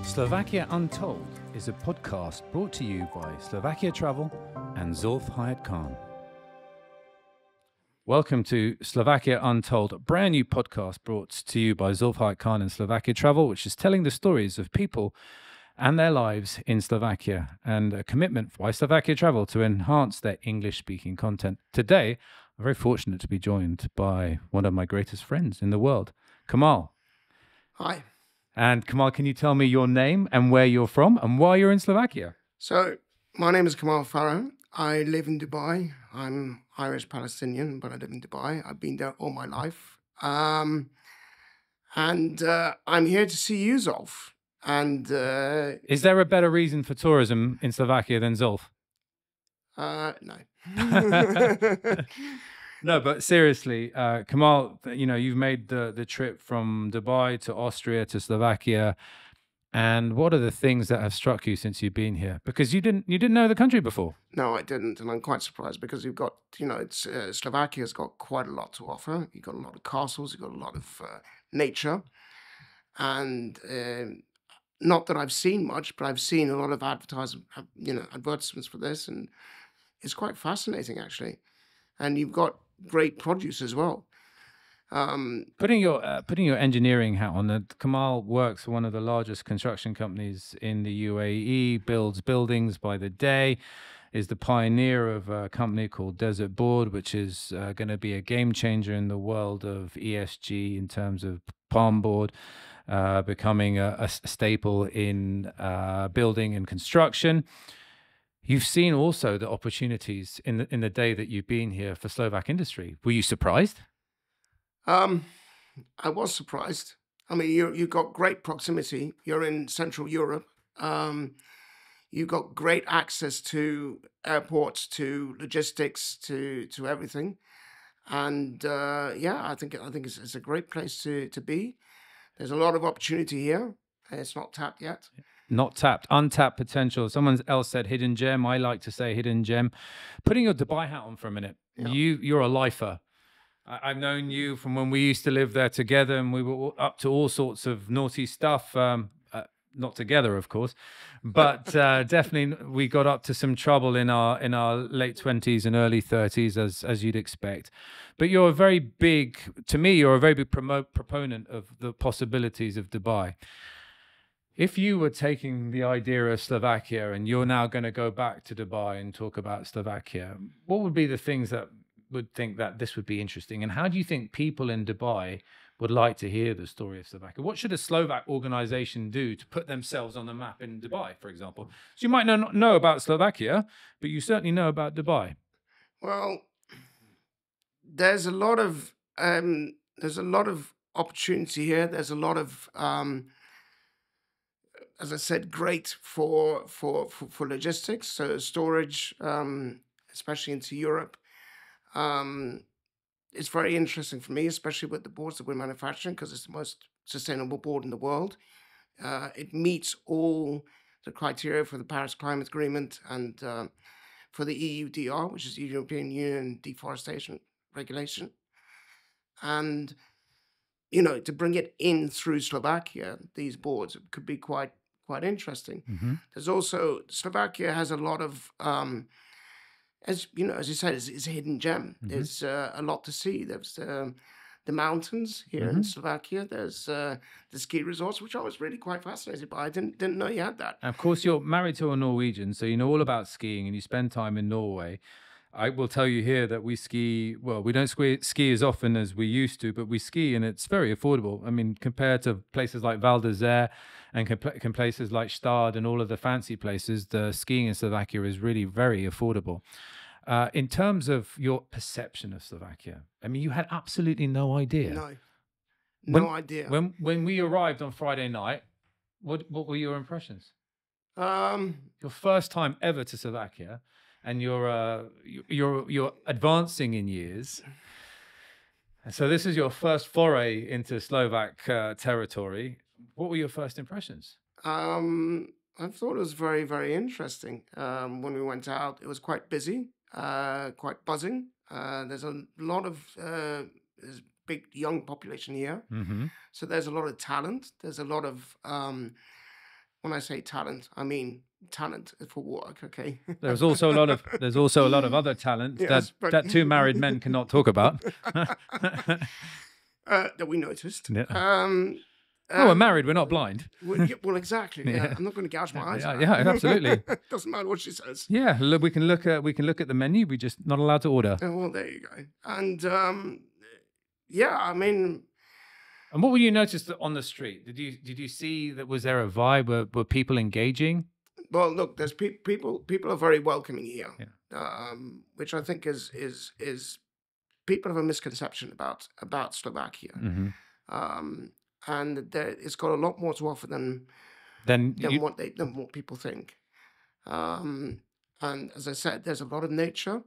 Slovakia Untold is a podcast brought to you by Slovakia Travel and Zulf Hayat Khan. Welcome to Slovakia Untold, a brand new podcast brought to you by Zulf Hayat Khan and Slovakia Travel, which is telling the stories of people and their lives in Slovakia, and a commitment by Slovakia Travel to enhance their English-speaking content. Today, I'm very fortunate to be joined by one of my greatest friends in the world, Kamal. Hi. And Kamal, can you tell me your name and where you're from and why you're in Slovakia? So, my name is Kamal Farrow. I live in Dubai. I'm Irish Palestinian, but I live in Dubai. I've been there all my life. I'm here to see you, Zulf. And is there a better reason for tourism in Slovakia than Zulf? No. No, but seriously, Kamal, you've made the trip from Dubai to Austria to Slovakia. And what are the things that have struck you since you've been here? Because you didn't know the country before. No, I didn't, and I'm quite surprised because you've got, Slovakia's got quite a lot to offer. You've got a lot of castles, you've got a lot of nature, and not that I've seen much, but I've seen a lot of advertisements for this, and it's quite fascinating actually. And you've got great produce as well. Putting your engineering hat on, Kamal works for one of the largest construction companies in the UAE, builds buildings by the day, is the pioneer of a company called Desert Board, which is going to be a game changer in the world of ESG in terms of palm board, becoming a staple in building and construction. You've seen also the opportunities in the day that you've been here for Slovak industry. Were you surprised? I was surprised. I mean, you've got great proximity. You're in Central Europe. You've got great access to airports, to logistics, to everything. And I think it's a great place to be. There's a lot of opportunity here. It's not tapped yet. Not tapped, untapped potential. Someone else said hidden gem. I like to say hidden gem. Putting your Dubai hat on for a minute. Yeah. You're a lifer. I've known you from when we used to live there together, and we were up to all sorts of naughty stuff. Not together, of course, but definitely we got up to some trouble in our late 20s and early 30s, as you'd expect. But you're a very big proponent of the possibilities of Dubai. If you were taking the idea of Slovakia and you're now going to go back to Dubai and talk about Slovakia, what would be the things that would think that this would be interesting? And how do you think people in Dubai would like to hear the story of Slovakia? What should a Slovak organization do to put themselves on the map in Dubai, for example? So you might not know about Slovakia, but you certainly know about Dubai. Well, there's a lot of opportunity here. There's a lot of as I said, great for logistics, so storage, especially into Europe. It's very interesting for me, especially with the boards that we're manufacturing, because it's the most sustainable board in the world. It meets all the criteria for the Paris Climate Agreement and for the EUDR, which is the European Union Deforestation Regulation. And, to bring it in through Slovakia, these boards could be quite interesting. Mm-hmm. There's also, Slovakia has a lot of, as you said, it's a hidden gem. Mm-hmm. There's a lot to see. There's the mountains here in Slovakia. There's the ski resorts, which I was really quite fascinated by. I didn't know you had that. And of course, you're married to a Norwegian, so you know all about skiing and you spend time in Norway. I will tell you here that we ski, well, we don't ski as often as we used to, but we ski and it's very affordable. I mean, compared to places like Val d'Isère and places like Stad and all of the fancy places, the skiing in Slovakia is really very affordable. In terms of your perception of Slovakia, I mean, you had absolutely no idea. No idea. When we arrived on Friday night, what were your impressions? Your first time ever to Slovakia. And you're advancing in years. So this is your first foray into Slovak territory. What were your first impressions? I thought it was very, very interesting. When we went out, it was quite busy, quite buzzing. There's a lot of there's big young population here, Mm-hmm. so there's a lot of talent. There's a lot of when I say talent, I mean talent for work. Okay. There's also a lot of other talent Yes, that two married men cannot talk about. That we noticed. Yeah. We're married. We're not blind. Well, exactly. Yeah. Yeah. I'm not going to gouge my eyes out. Yeah, absolutely. Doesn't matter what she says. Yeah, look, we can look at the menu. We're just not allowed to order. Well, there you go. And yeah, I mean. And what were you noticed on the street? Did you see that? Was there a vibe? Were people engaging? Well, look, there's people are very welcoming here. Yeah. Which I think is people have a misconception about Slovakia. Mm-hmm. And it's got a lot more to offer than what people think. And as I said, there's a lot of nature.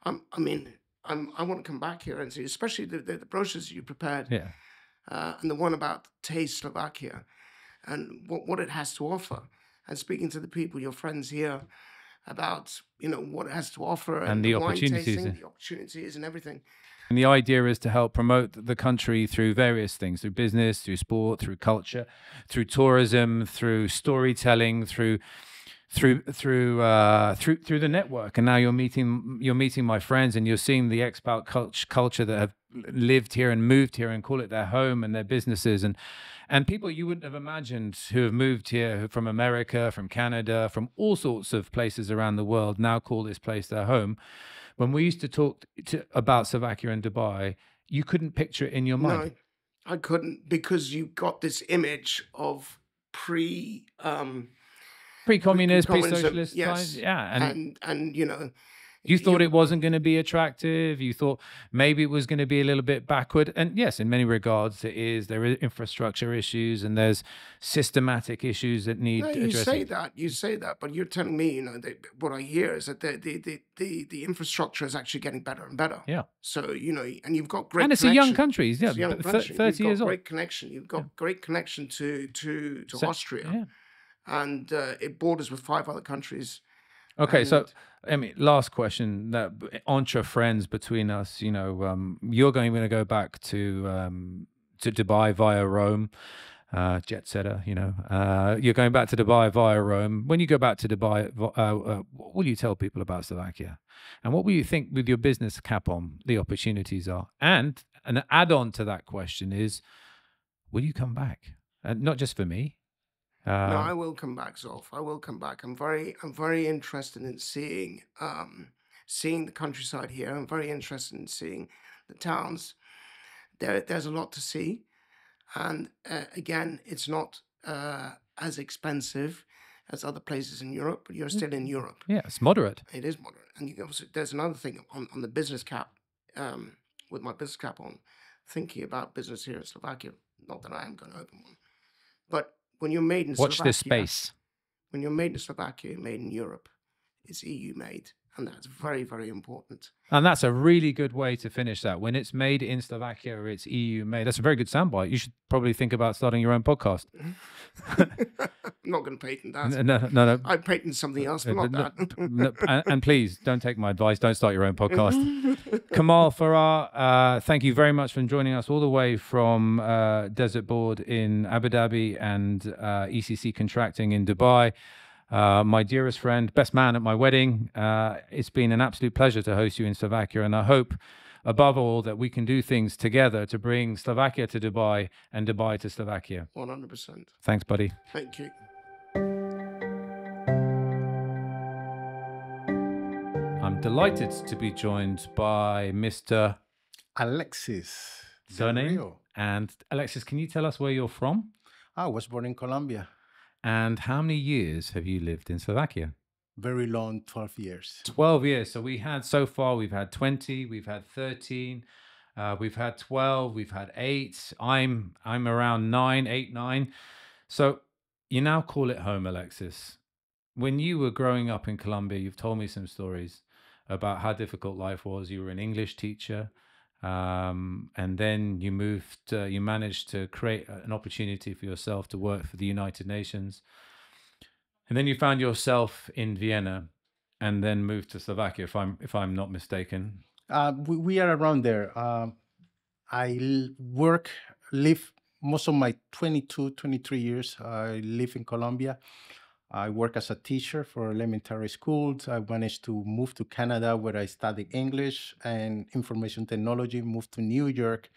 I want to come back here and see, especially the brochures you prepared. Yeah. And the one about Taste Slovakia and what it has to offer. And speaking to the people, your friends here, about what it has to offer and the opportunities, the opportunities and everything. And the idea is to help promote the country through various things, through business, through sport, through culture, through tourism, through storytelling, through the network. And now you're meeting my friends, and you're seeing the expat culture that have lived here and moved here and call it their home and their businesses, and people you wouldn't have imagined who have moved here from America, from Canada, from all sorts of places around the world now call this place their home. When we used to talk about Slovakia and Dubai, you couldn't picture it in your mind. No, I couldn't, because you got this image of pre-communist, pre-socialist, yes, yeah, and you thought it wasn't going to be attractive. You thought maybe it was going to be a little bit backward. And yes, in many regards, it is. There are infrastructure issues and there's systematic issues that need addressing. You say that, but you're telling me, what I hear is that the infrastructure is actually getting better and better. Yeah. So, and you've got great. And it's a young country. Yeah, 30 years old. Great connection. You've got great connection to Austria. Yeah. And it borders with 5 other countries. Okay, so last question. That entre friends between us, you're going to go back to Dubai via Rome, jet setter. You're going back to Dubai via Rome. When you go back to Dubai, what will you tell people about Slovakia, and what will you think with your business cap on the opportunities are? And an add-on to that question is, will you come back? And not just for me. No, I will come back, Zolf. I will come back. I'm very interested in seeing the countryside here. I'm very interested in seeing the towns. There's a lot to see, and again, it's not as expensive as other places in Europe, but you're still in Europe. Yeah, it's moderate. It is moderate, and there's another thing on the business cap. With my business cap on, thinking about business here in Slovakia. Not that I am going to open one, but when you're made in Slovakia, watch this space. When you're made in Slovakia, made in Europe, it's EU made, and that's very, very important. And that's a really good way to finish that. When it's made in Slovakia, it's EU made. That's a very good soundbite. You should probably think about starting your own podcast. I'm not going to patent that. No. I'd patent something else, but not that. And please don't take my advice. Don't start your own podcast. Kamal Farah, thank you very much for joining us all the way from Desert Board in Abu Dhabi and ECC Contracting in Dubai. My dearest friend, best man at my wedding. It's been an absolute pleasure to host you in Slovakia, and I hope, above all, that we can do things together to bring Slovakia to Dubai and Dubai to Slovakia. 100%. Thanks, buddy. Thank you. I'm delighted to be joined by Mr. Alexis. Surname? And Alexis, can you tell us where you're from? I was born in Colombia. And how many years have you lived in Slovakia? Very long, 12 years. 12 years. So we've had 20, we've had 13, we've had 12, we've had 8. I'm around 8, 9. So you now call it home, Alexis. When you were growing up in Colombia, you've told me some stories about how difficult life was. You were an English teacher. And then you managed to create an opportunity for yourself to work for the United Nations. And then you found yourself in Vienna and then moved to Slovakia, if I'm not mistaken. We are around there. I live most of my 22, 23 years, I live in Colombia. I work as a teacher for elementary schools. I managed to move to Canada where I studied English and information technology, moved to New York.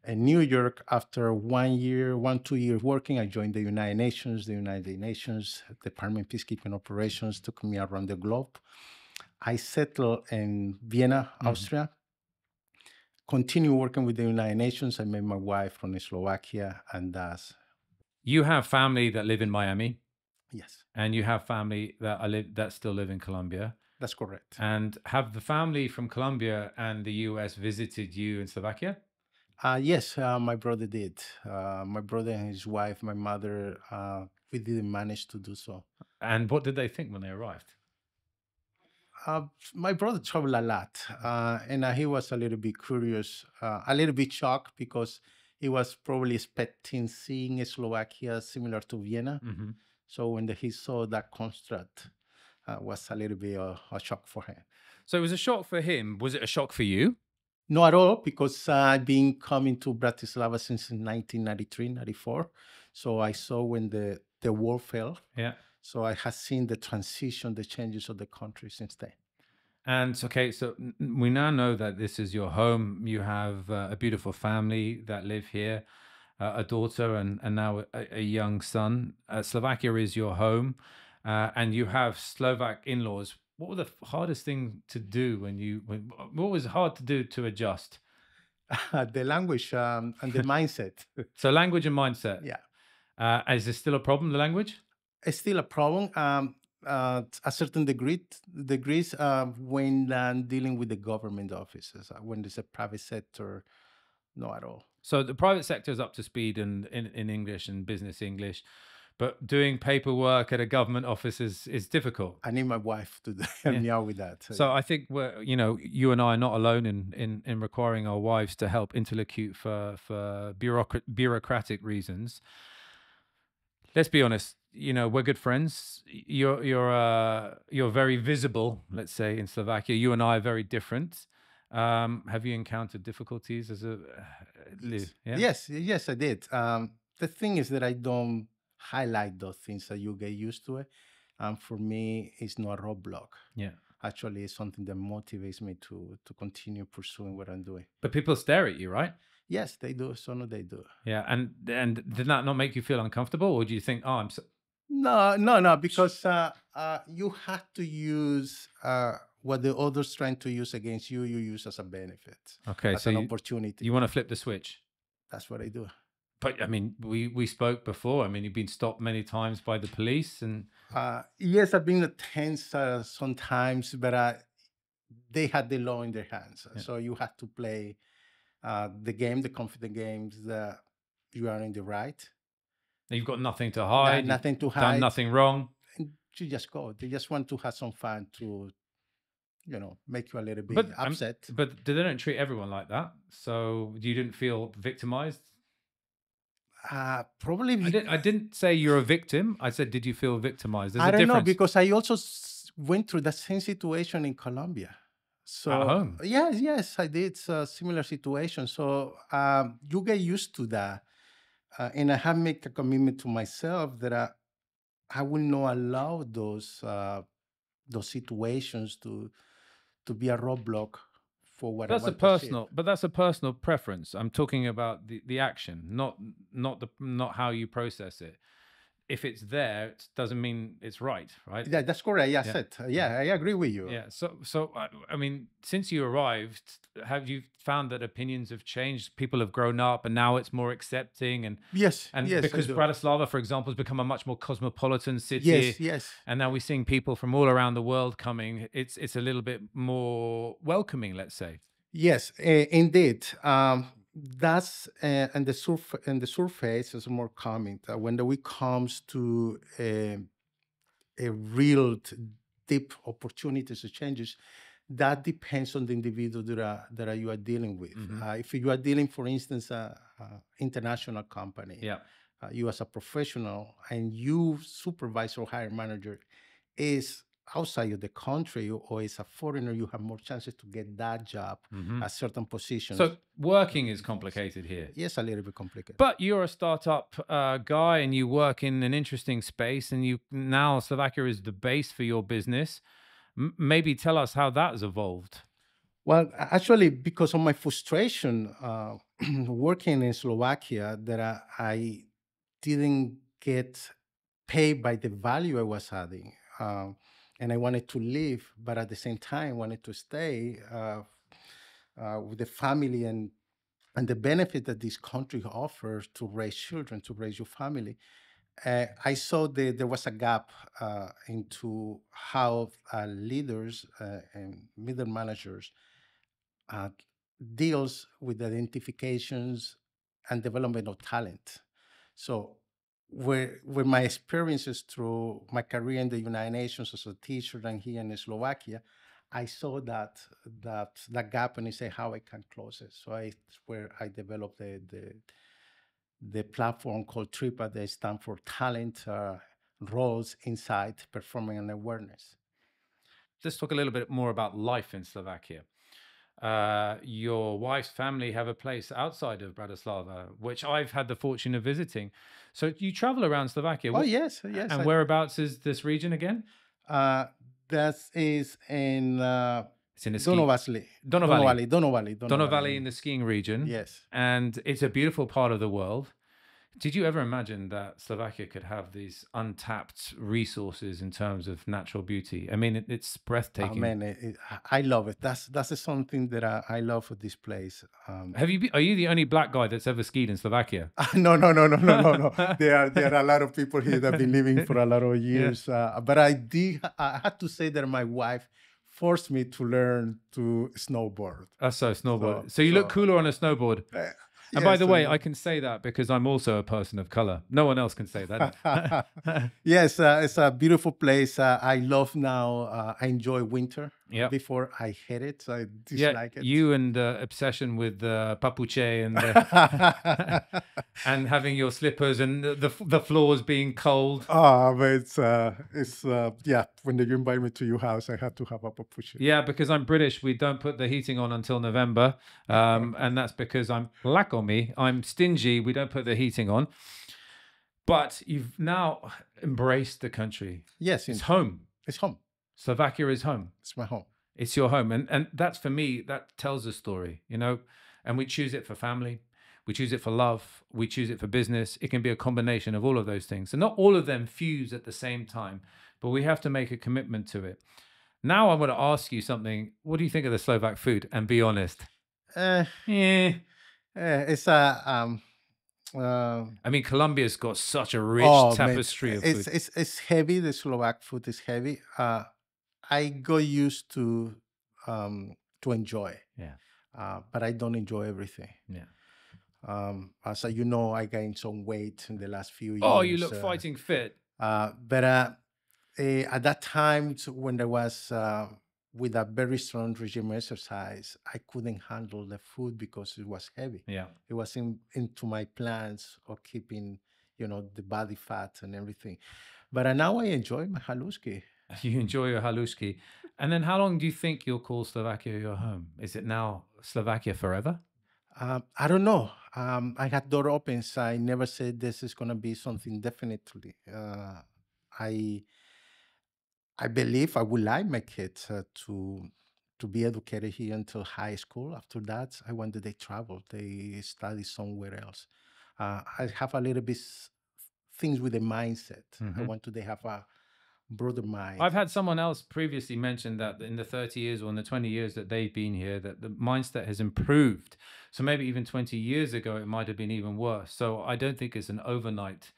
In New York, after 2 years working, I joined the United Nations. The United Nations Department of Peacekeeping Operations took me around the globe. I settled in Vienna, Austria. Continue working with the United Nations. I met my wife from Slovakia, and you have family that live in Miami. Yes. And you have family that still live in Colombia. That's correct. And have the family from Colombia and the US visited you in Slovakia? Yes, my brother did. My brother and his wife, my mother, we didn't manage to do so. And what did they think when they arrived? My brother traveled a lot, and he was a little bit curious, a little bit shocked because he was probably expecting seeing Slovakia similar to Vienna. So when he saw that construct, was a little bit a shock for him. So it was a shock for him. Was it a shock for you? Not at all, because I've been coming to Bratislava since 1993, 94. So I saw when the wall fell. Yeah. So I have seen the transition, the changes of the country since then. And okay, so we now know that this is your home. You have a beautiful family that live here, a daughter and now a young son. Slovakia is your home, and you have Slovak in-laws. What were the hardest thing to do what was hard to do to adjust? The language and the mindset. So language and mindset. Yeah. Is this still a problem, the language? It's still a problem. A certain degrees when dealing with the government offices, when there's a private sector, not at all. So the private sector is up to speed in English and business English, but doing paperwork at a government office is difficult. I need my wife to help me out with that. So I think you and I are not alone in requiring our wives to help interlocute for bureaucratic reasons. Let's be honest. We're good friends. You're very visible, let's say, in Slovakia. You and I are very different. Have you encountered difficulties as a yeah? Yes, I did. The thing is that I don't highlight those things that you get used to it. For me, it's not a roadblock. Yeah. Actually, it's something that motivates me to continue pursuing what I'm doing. But people stare at you, right? Yes, they do. So no, they do. Yeah, and did that not make you feel uncomfortable, or do you think, oh, No, because you have to use what the other's trying to use against you, you use as a benefit. Okay, as an opportunity. You want to flip the switch? That's what I do. But I mean, we spoke before. I mean, you've been stopped many times by the police, and yes, I've been tense sometimes, but they had the law in their hands, so you have to play the game, the confident games that you are in the right. You've got nothing to hide. Nothing to hide. Done nothing wrong. And you just go. They just want to have some fun to, make you a little bit upset. But they don't treat everyone like that. So you didn't feel victimized? Probably. I didn't say you're a victim. I said, did you feel victimized? I don't know, because I also went through the same situation in Colombia. So at home? Yes, I did a similar situation. So you get used to that. And I have made a commitment to myself that I will not allow those situations to be a roadblock for what I want to achieve. But that's a personal preference. I'm talking about the action, not how you process it. If it's there, it doesn't mean it's right? Yeah, that's correct. Yes, I agree with you. Yeah. So I mean, since you arrived, have you found that opinions have changed? People have grown up, and now it's more accepting. And yes, because Bratislava, for example, has become a much more cosmopolitan city. Yes. And now we're seeing people from all around the world coming. It's a little bit more welcoming, let's say. Yes, indeed. That's and the surface is more common. When the week comes to a real deep opportunities to changes, that depends on the individual that you are dealing with. If you are dealing, for instance, international company, you as a professional and you supervisor or hire manager is outside of the country or as a foreigner, you have more chances to get that job at certain positions. So working is complicated here. Yes, a little bit complicated. But you're a startup guy and you work in an interesting space, and now Slovakia is the base for your business. Maybe tell us how that has evolved. Well, actually, because of my frustration working in Slovakia, that I didn't get paid by the value I was adding. And I wanted to leave, but at the same time, wanted to stay with the family and the benefit that this country offers to raise children, to raise your family. I saw that there was a gap into how leaders and middle managers deals with identifications and development of talent. So with my experiences through my career in the United Nations as a teacher and here in Slovakia, I saw that gap and I say how I can close it. So it's where I developed the platform called TRIPA, that stands for Talent, Roles, Insight, Performing, and Awareness. Let's talk a little bit more about life in Slovakia. Your wife's family have a place outside of Bratislava, which I've had the fortune of visiting. So you travel around Slovakia. Oh, yes. And whereabouts is this region again? That is in it's in the Donovali in the skiing region. Yes. And it's a beautiful part of the world. Did you ever imagine that Slovakia could have these untapped resources in terms of natural beauty? I mean, it's breathtaking. Oh, man, I love it. That's something that I love for this place. Are you the only black guy that's ever skied in Slovakia? No. There are a lot of people here that have been living for a lot of years. Yeah. But I had to say that my wife forced me to learn to snowboard. Snowboard. So you look cooler on a snowboard. And by the way, I can say that because I'm also a person of color. No one else can say that. Yes, it's a beautiful place. I love now. I enjoy winter. Yeah. Before I hate it, so I dislike it. You and obsession with papuche and and having your slippers and the floors being cold. Oh, but it's when you invite me to your house, I have to have a papuche. Yeah, because I'm British, we don't put the heating on until November, and that's because I'm black on me. I'm stingy. We don't put the heating on. But you've now embraced the country. Yes, it's home. It's home. Slovakia is home. It's my home. It's your home. And that's, for me, that tells a story, and we choose it for family. We choose it for love. We choose it for business. It can be a combination of all of those things. And not all of them fuse at the same time, but we have to make a commitment to it. Now I want to ask you something. What do you think of the Slovak food? And be honest. It's I mean, Colombia's got such a rich tapestry of food. It's heavy. The Slovak food is heavy. I got used to enjoy. Yeah. But I don't enjoy everything. Yeah. As you know, I gained some weight in the last few years. Oh, you look fighting fit. But at that time, when there was with a very strong regime exercise, I couldn't handle the food because it was heavy. Yeah. It was into my plans of keeping, the body fat and everything. But now I enjoy my haluski. You enjoy your haluski. And then how long do you think you'll call Slovakia your home? Is it now Slovakia forever? I don't know. I had door opens. I never said this is going to be something definitely. I believe I would like my kids to be educated here until high school. After that, I want that they travel, they study somewhere else. I have a little bit things with the mindset. Mm-hmm. I want they have a broader mind. I've had someone else previously mention that in the 30 years or in the 20 years that they've been here, that the mindset has improved. So maybe even 20 years ago, it might have been even worse. So I don't think it's an overnight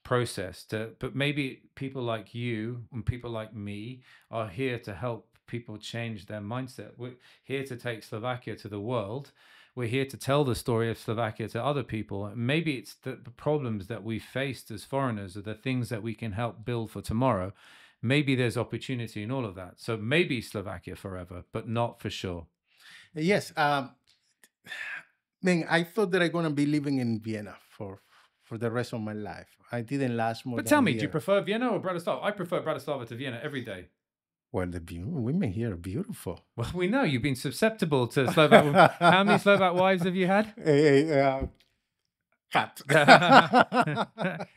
process but maybe people like you and people like me are here to help people change their mindset. We're here to take Slovakia to the world. We're here to tell the story of Slovakia to other people. Maybe it's the problems that we faced as foreigners are the things that we can help build for tomorrow. Maybe there's opportunity in all of that. So maybe Slovakia forever, but not for sure. Yes. I thought that I'm going to be living in Vienna for the rest of my life. I didn't last more. But tell me, do you prefer Vienna or Bratislava? I prefer Bratislava to Vienna every day. Well, the women here are beautiful. Well, we know you've been susceptible to Slovak women. How many Slovak wives have you had? Cat.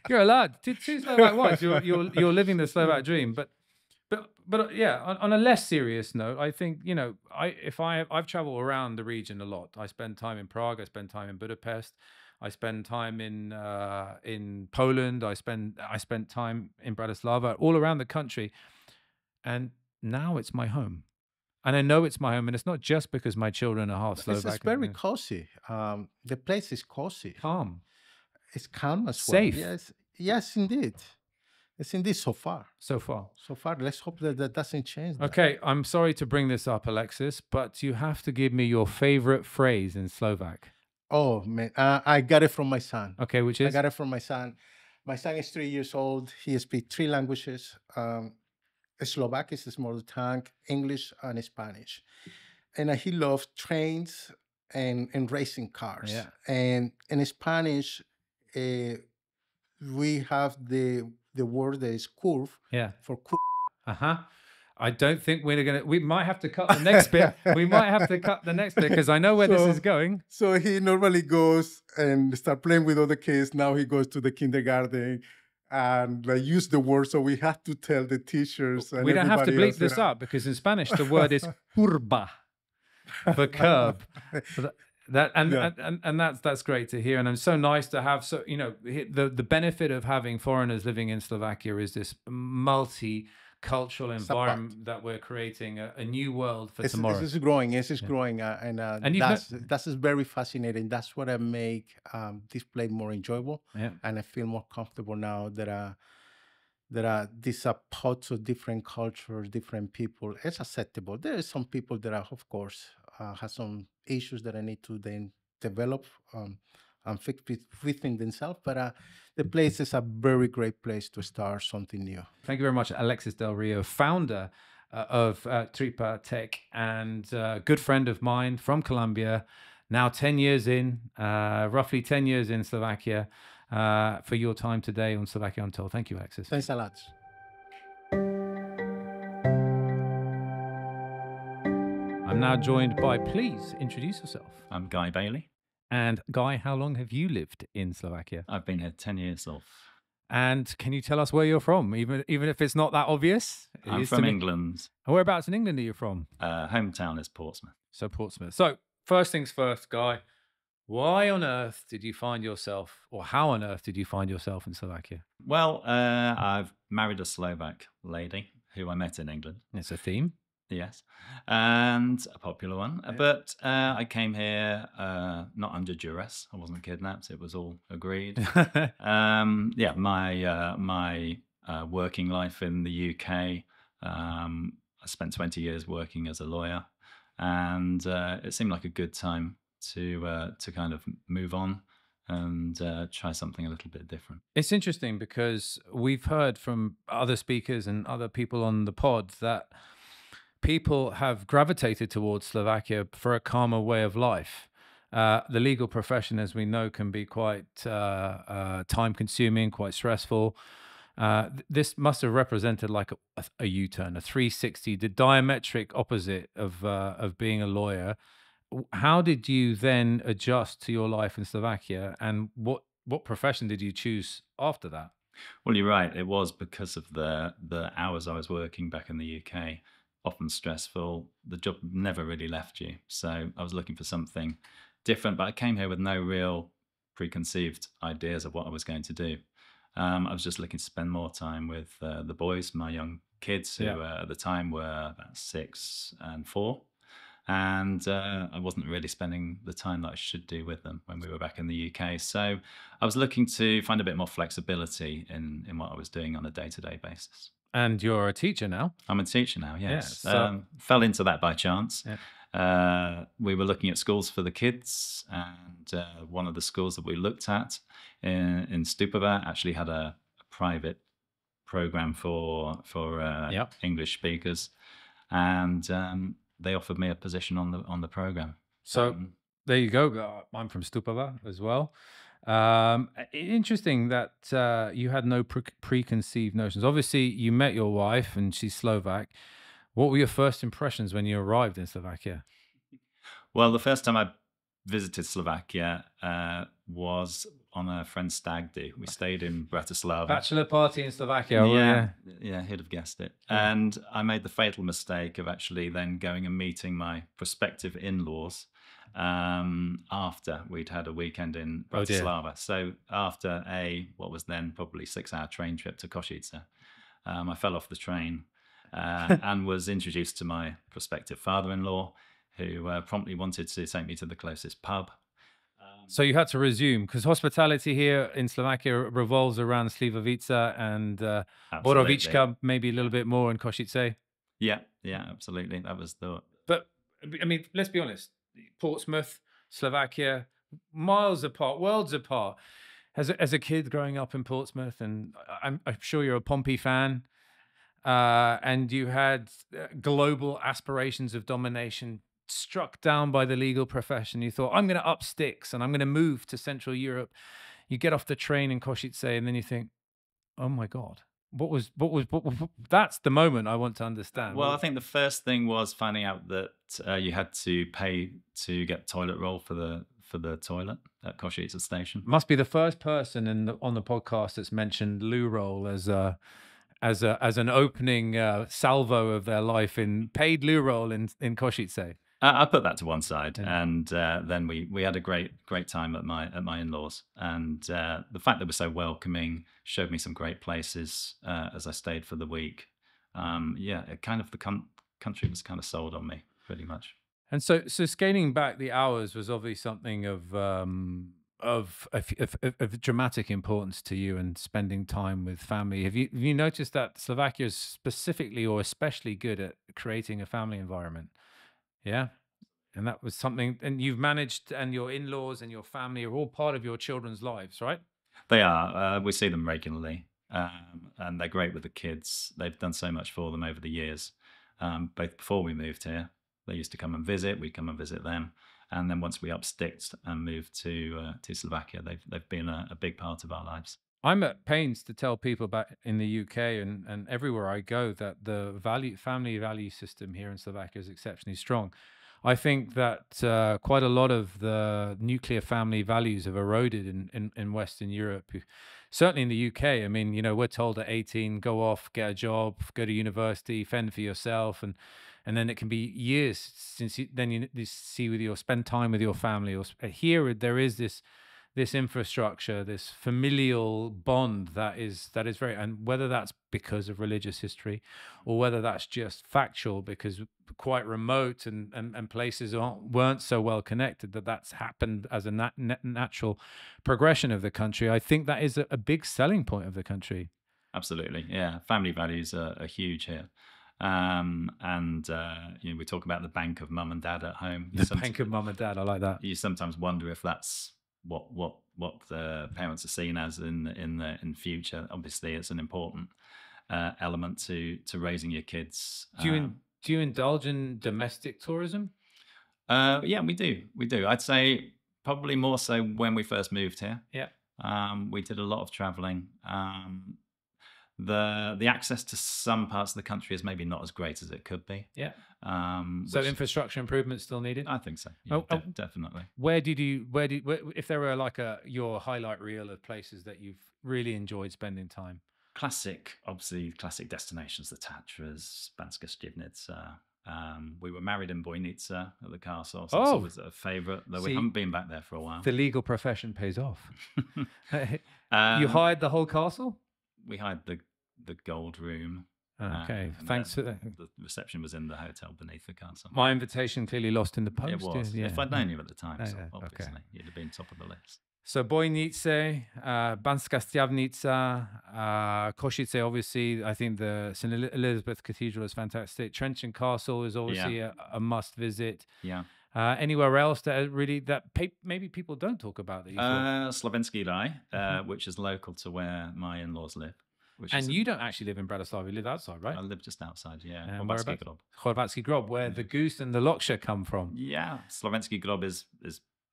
You're allowed two Slovak wives. You're living the Slovak dream. But yeah, on a less serious note, I think, you know, I've traveled around the region a lot. I spend time in Prague. I spend time in Budapest. I spend time in Poland. I spent time in Bratislava, all around the country, and now it's my home. And I know it's my home, and it's not just because my children are half Slovak. It's very cozy. The place is cozy. Calm. It's calm as Safe. well. Yes, indeed. It's indeed so far. So far. So far. Let's hope that doesn't change. Okay, I'm sorry to bring this up, Alexis, but you have to give me your favorite phrase in Slovak. Oh, man. I got it from my son. Okay, which is? I got it from my son. My son is 3 years old. He speaks 3 languages. Slovak is his mother tongue, English and Spanish. And he loves trains and racing cars. Yeah. And in Spanish, we have the word that is curve for curve. Uh-huh. I don't think we might have to cut the next bit. We might have to cut the next bit because I know where this is going. So he normally goes and start playing with other kids. Now he goes to the kindergarten and use the word. So we have to tell the teachers. And we don't have to bleep this up because in Spanish the word is curva for curb. That's great to hear, and it's so nice to have. So, you know, the benefit of having foreigners living in Slovakia is this multicultural environment that we're creating, a new world for tomorrow. This is growing. This is growing, and that's very fascinating. That's what I make this play more enjoyable, and I feel more comfortable now that these are pots of different cultures, different people. It's acceptable. There are some people that are, of course, have some issues that I need to then develop and fix within themselves. But the place is a very great place to start something new. Thank you very much, Alexis Del Rio, founder of Tripa Tech and good friend of mine from Colombia. Now 10 years in, roughly 10 years in Slovakia. For your time today on Slovakia Untold. Thank you, Alexis. Thanks a lot. I'm now joined by, please introduce yourself. I'm Guy Bailey. And Guy, how long have you lived in Slovakia? I've been here 10 years off. And can you tell us where you're from, even if it's not that obvious? I'm from England. Whereabouts in England are you from? Hometown is Portsmouth. So Portsmouth. So first things first, Guy, why on earth did you find yourself, or how on earth did you find yourself in Slovakia? Well, I've married a Slovak lady who I met in England. It's a theme. Yes, and a popular one. Yeah. But I came here not under duress. I wasn't kidnapped. It was all agreed. Yeah, my working life in the UK. I spent 20 years working as a lawyer, and it seemed like a good time to kind of move on and try something a little bit different. It's interesting because we've heard from other speakers and other people on the pod that people have gravitated towards Slovakia for a calmer way of life. The legal profession, as we know, can be quite time-consuming, quite stressful. This must have represented like a U-turn, a 360, the diametric opposite of being a lawyer. How did you then adjust to your life in Slovakia, and what profession did you choose after that? Well, you're right. It was because of the hours I was working back in the UK. Often stressful. The job never really left you. So I was looking for something different, but I came here with no real preconceived ideas of what I was going to do. I was just looking to spend more time with the boys, my young kids, who at the time were about 6 and 4. And I wasn't really spending the time that I should do with them when we were back in the UK. So I was looking to find a bit more flexibility in what I was doing on a day-to-day basis. And you're a teacher now? I'm a teacher now, yes. Fell into that by chance. Yeah. We were looking at schools for the kids, and one of the schools that we looked at in Stupava actually had a private program for English speakers, and they offered me a position on the program. So there you go. I'm from Stupava as well. Interesting that you had no preconceived notions. Obviously, you met your wife and she's Slovak. What were your first impressions when you arrived in Slovakia? Well, the first time I visited Slovakia was on a friend's stag do. We stayed in Bratislava. Bachelor party in Slovakia. Yeah, who'd have guessed it. Yeah. And I made the fatal mistake of actually then going and meeting my prospective in-laws after we'd had a weekend in Bratislava. So after what was then probably 6-hour train trip to Košice, I fell off the train and was introduced to my prospective father-in-law, who promptly wanted to take me to the closest pub. So you had to resume, because hospitality here in Slovakia revolves around Slivovica and Borovička, maybe a little bit more in Košice. Yeah, absolutely. That was the... But, I mean, let's be honest. Portsmouth, Slovakia, miles apart, worlds apart. As a kid growing up in Portsmouth, and I'm sure you're a Pompey fan, and you had global aspirations of domination struck down by the legal profession. You thought, I'm going to up sticks and I'm going to move to Central Europe. You get off the train in Košice and then you think, oh my God, what was that's the moment I want to understand. Well, I think the first thing was finding out that you had to pay to get toilet roll for the toilet at Košice station. Must be the first person on the podcast that's mentioned loo roll as an opening salvo of their life in paid loo roll in Košice. I put that to one side, and then we had a great time at my in-laws, and the fact that we're so welcoming showed me some great places as I stayed for the week. The country was kind of sold on me pretty much. And so scaling back the hours was obviously something of dramatic importance to you, and spending time with family. Have you noticed that Slovakia is specifically or especially good at creating a family environment? Yeah. And that was something, and you've managed, and your in-laws and your family are all part of your children's lives, right? They are. We see them regularly, and they're great with the kids. They've done so much for them over the years. Both before we moved here, they used to come and visit. We'd come and visit them. And then once we upsticked and moved to Slovakia, they've been a big part of our lives. I'm at pains to tell people back in the UK and everywhere I go that the family value system here in Slovakia is exceptionally strong. I think that quite a lot of the nuclear family values have eroded in Western Europe. Certainly in the UK, I mean, we're told at 18, go off, get a job, go to university, fend for yourself, and then it can be years since you spend time with your family. Or here, there is this infrastructure, this familial bond that is very, and whether that's because of religious history or whether that's just factual because quite remote and places weren't so well connected, that's happened as a natural progression of the country. I think that is a big selling point of the country. Absolutely, yeah. Family values are huge here. We talk about the bank of mum and dad at home. The bank of mum and dad, I like that. You sometimes wonder if that's what the parents are seen as in future. Obviously, it's an important element to raising your kids. Do you indulge in domestic tourism? Yeah, we do. I'd say probably more so when we first moved here. Yeah. We did a lot of traveling. The access to some parts of the country is maybe not as great as it could be. Yeah. So infrastructure improvement still needed? I think so. Yeah, definitely. Where if there were like your highlight reel of places that you've really enjoyed spending time? Classic destinations, the Tatras, Banska Štiavnica. We were married in Bojnica at the castle, so it was a favourite, though we haven't been back there for a while. The legal profession pays off. You hired the whole castle? We hired the gold room. Okay, thanks for that. The reception was in the hotel beneath the castle. My invitation clearly lost in the post. It was. Yeah. If I'd known you at the time, obviously, you'd have been top of the list. So Bojnice, Banska Štiavnica, Košice, obviously, I think the St. Elizabeth Cathedral is fantastic. Trenčín Castle is obviously a must visit. Yeah. Anywhere else that maybe people don't talk about that you thought? Slovenský Raj, which is local to where my in-laws live. And you don't actually live in Bratislava, you live outside, right? I live just outside, yeah. Chorvatský Grob. Chorvatský Grob, where the goose and the lokša come from. Yeah, Slovenský Grob is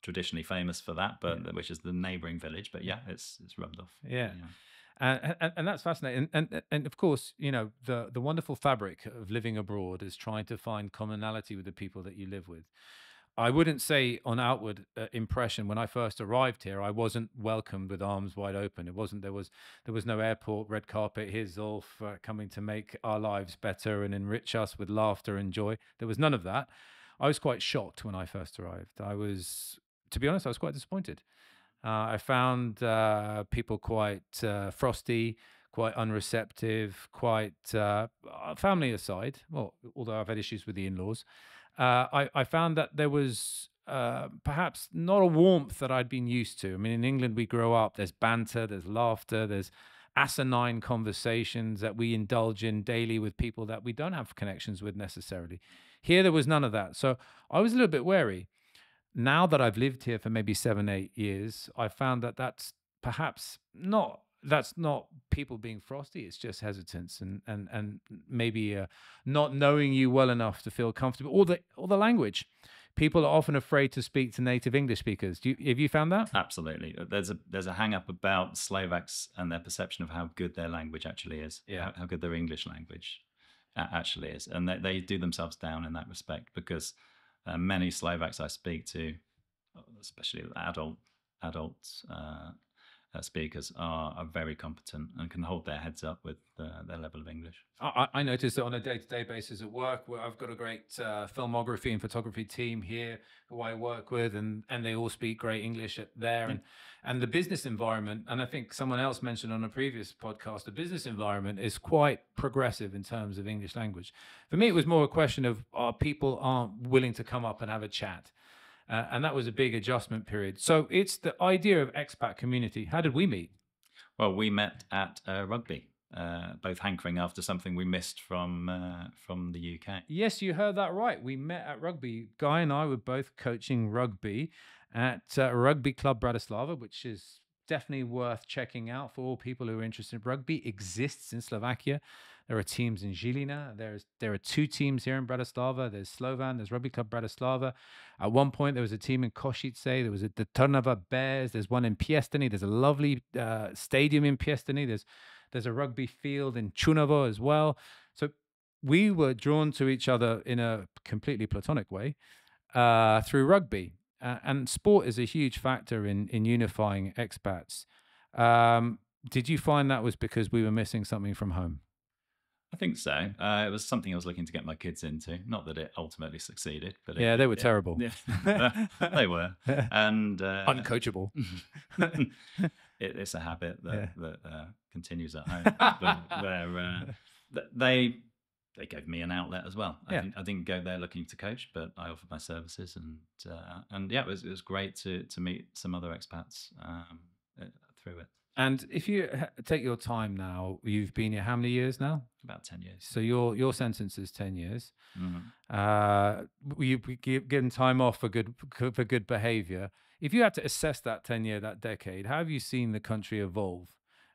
traditionally famous for that, which is the neighbouring village. But yeah, it's rubbed off. Yeah. And that's fascinating. And of course, you know, the wonderful fabric of living abroad is trying to find commonality with the people that you live with. I wouldn't say on outward impression when I first arrived here, I wasn't welcomed with arms wide open. It wasn't there was no airport red carpet. Here's Zulf coming to make our lives better and enrich us with laughter and joy. There was none of that. I was quite shocked when I first arrived. To be honest, I was quite disappointed. I found people quite frosty, quite unreceptive, quite family aside. Well, although I've had issues with the in-laws, I found that there was perhaps not a warmth that I'd been used to. I mean, in England, we grow up, there's banter, there's laughter, there's asinine conversations that we indulge in daily with people that we don't have connections with necessarily. Here, there was none of that. So I was a little bit wary. Now that I've lived here for maybe 7, 8 years, I found that that's not people being frosty. It's just hesitance and maybe not knowing you well enough to feel comfortable. Or the language. People are often afraid to speak to native English speakers. Have you found that? Absolutely. There's a hang up about Slovaks and their perception of how good their language actually is. Yeah. How good their English language actually is, and they do themselves down in that respect, because many Slovaks I speak to, especially adults speakers, are very competent and can hold their heads up with their level of English. I noticed that on a day-to-day basis at work, where I've got a great filmography and photography team here who I work with, and they all speak great English there. And the business environment, and I think someone else mentioned on a previous podcast, the business environment is quite progressive in terms of English language. For me, it was more a question of people aren't willing to come up and have a chat. And that was a big adjustment period. So it's the idea of expat community. How did we meet? Well, we met at rugby, both hankering after something we missed from the UK. Yes, you heard that right. We met at rugby. Guy and I were both coaching rugby at Rugby Club Bratislava, which is definitely worth checking out for all people who are interested in rugby. Exists in Slovakia. There are teams in Žilina. There are 2 teams here in Bratislava. There's Slovan. There's Rugby Club Bratislava. At one point, there was a team in Košice. There was the Trnava Bears. There's one in Piestany. There's a lovely stadium in Piestany. There's a rugby field in Čunovo as well. So we were drawn to each other in a completely platonic way through rugby. And sport is a huge factor in unifying expats. Did you find that was because we were missing something from home? I think so. It was something I was looking to get my kids into. Not that it ultimately succeeded, but they were terrible. Yeah, they were, and uncoachable. It's a habit that continues at home. But they gave me an outlet as well. I didn't go there looking to coach, but I offered my services, and yeah, it was great to meet some other expats through it. And if you take your time now, you've been here how many years now? About 10 years. So your sentence is 10 years. Mm-hmm. You've given time off for good behavior. If you had to assess that 10-year, that decade, how have you seen the country evolve?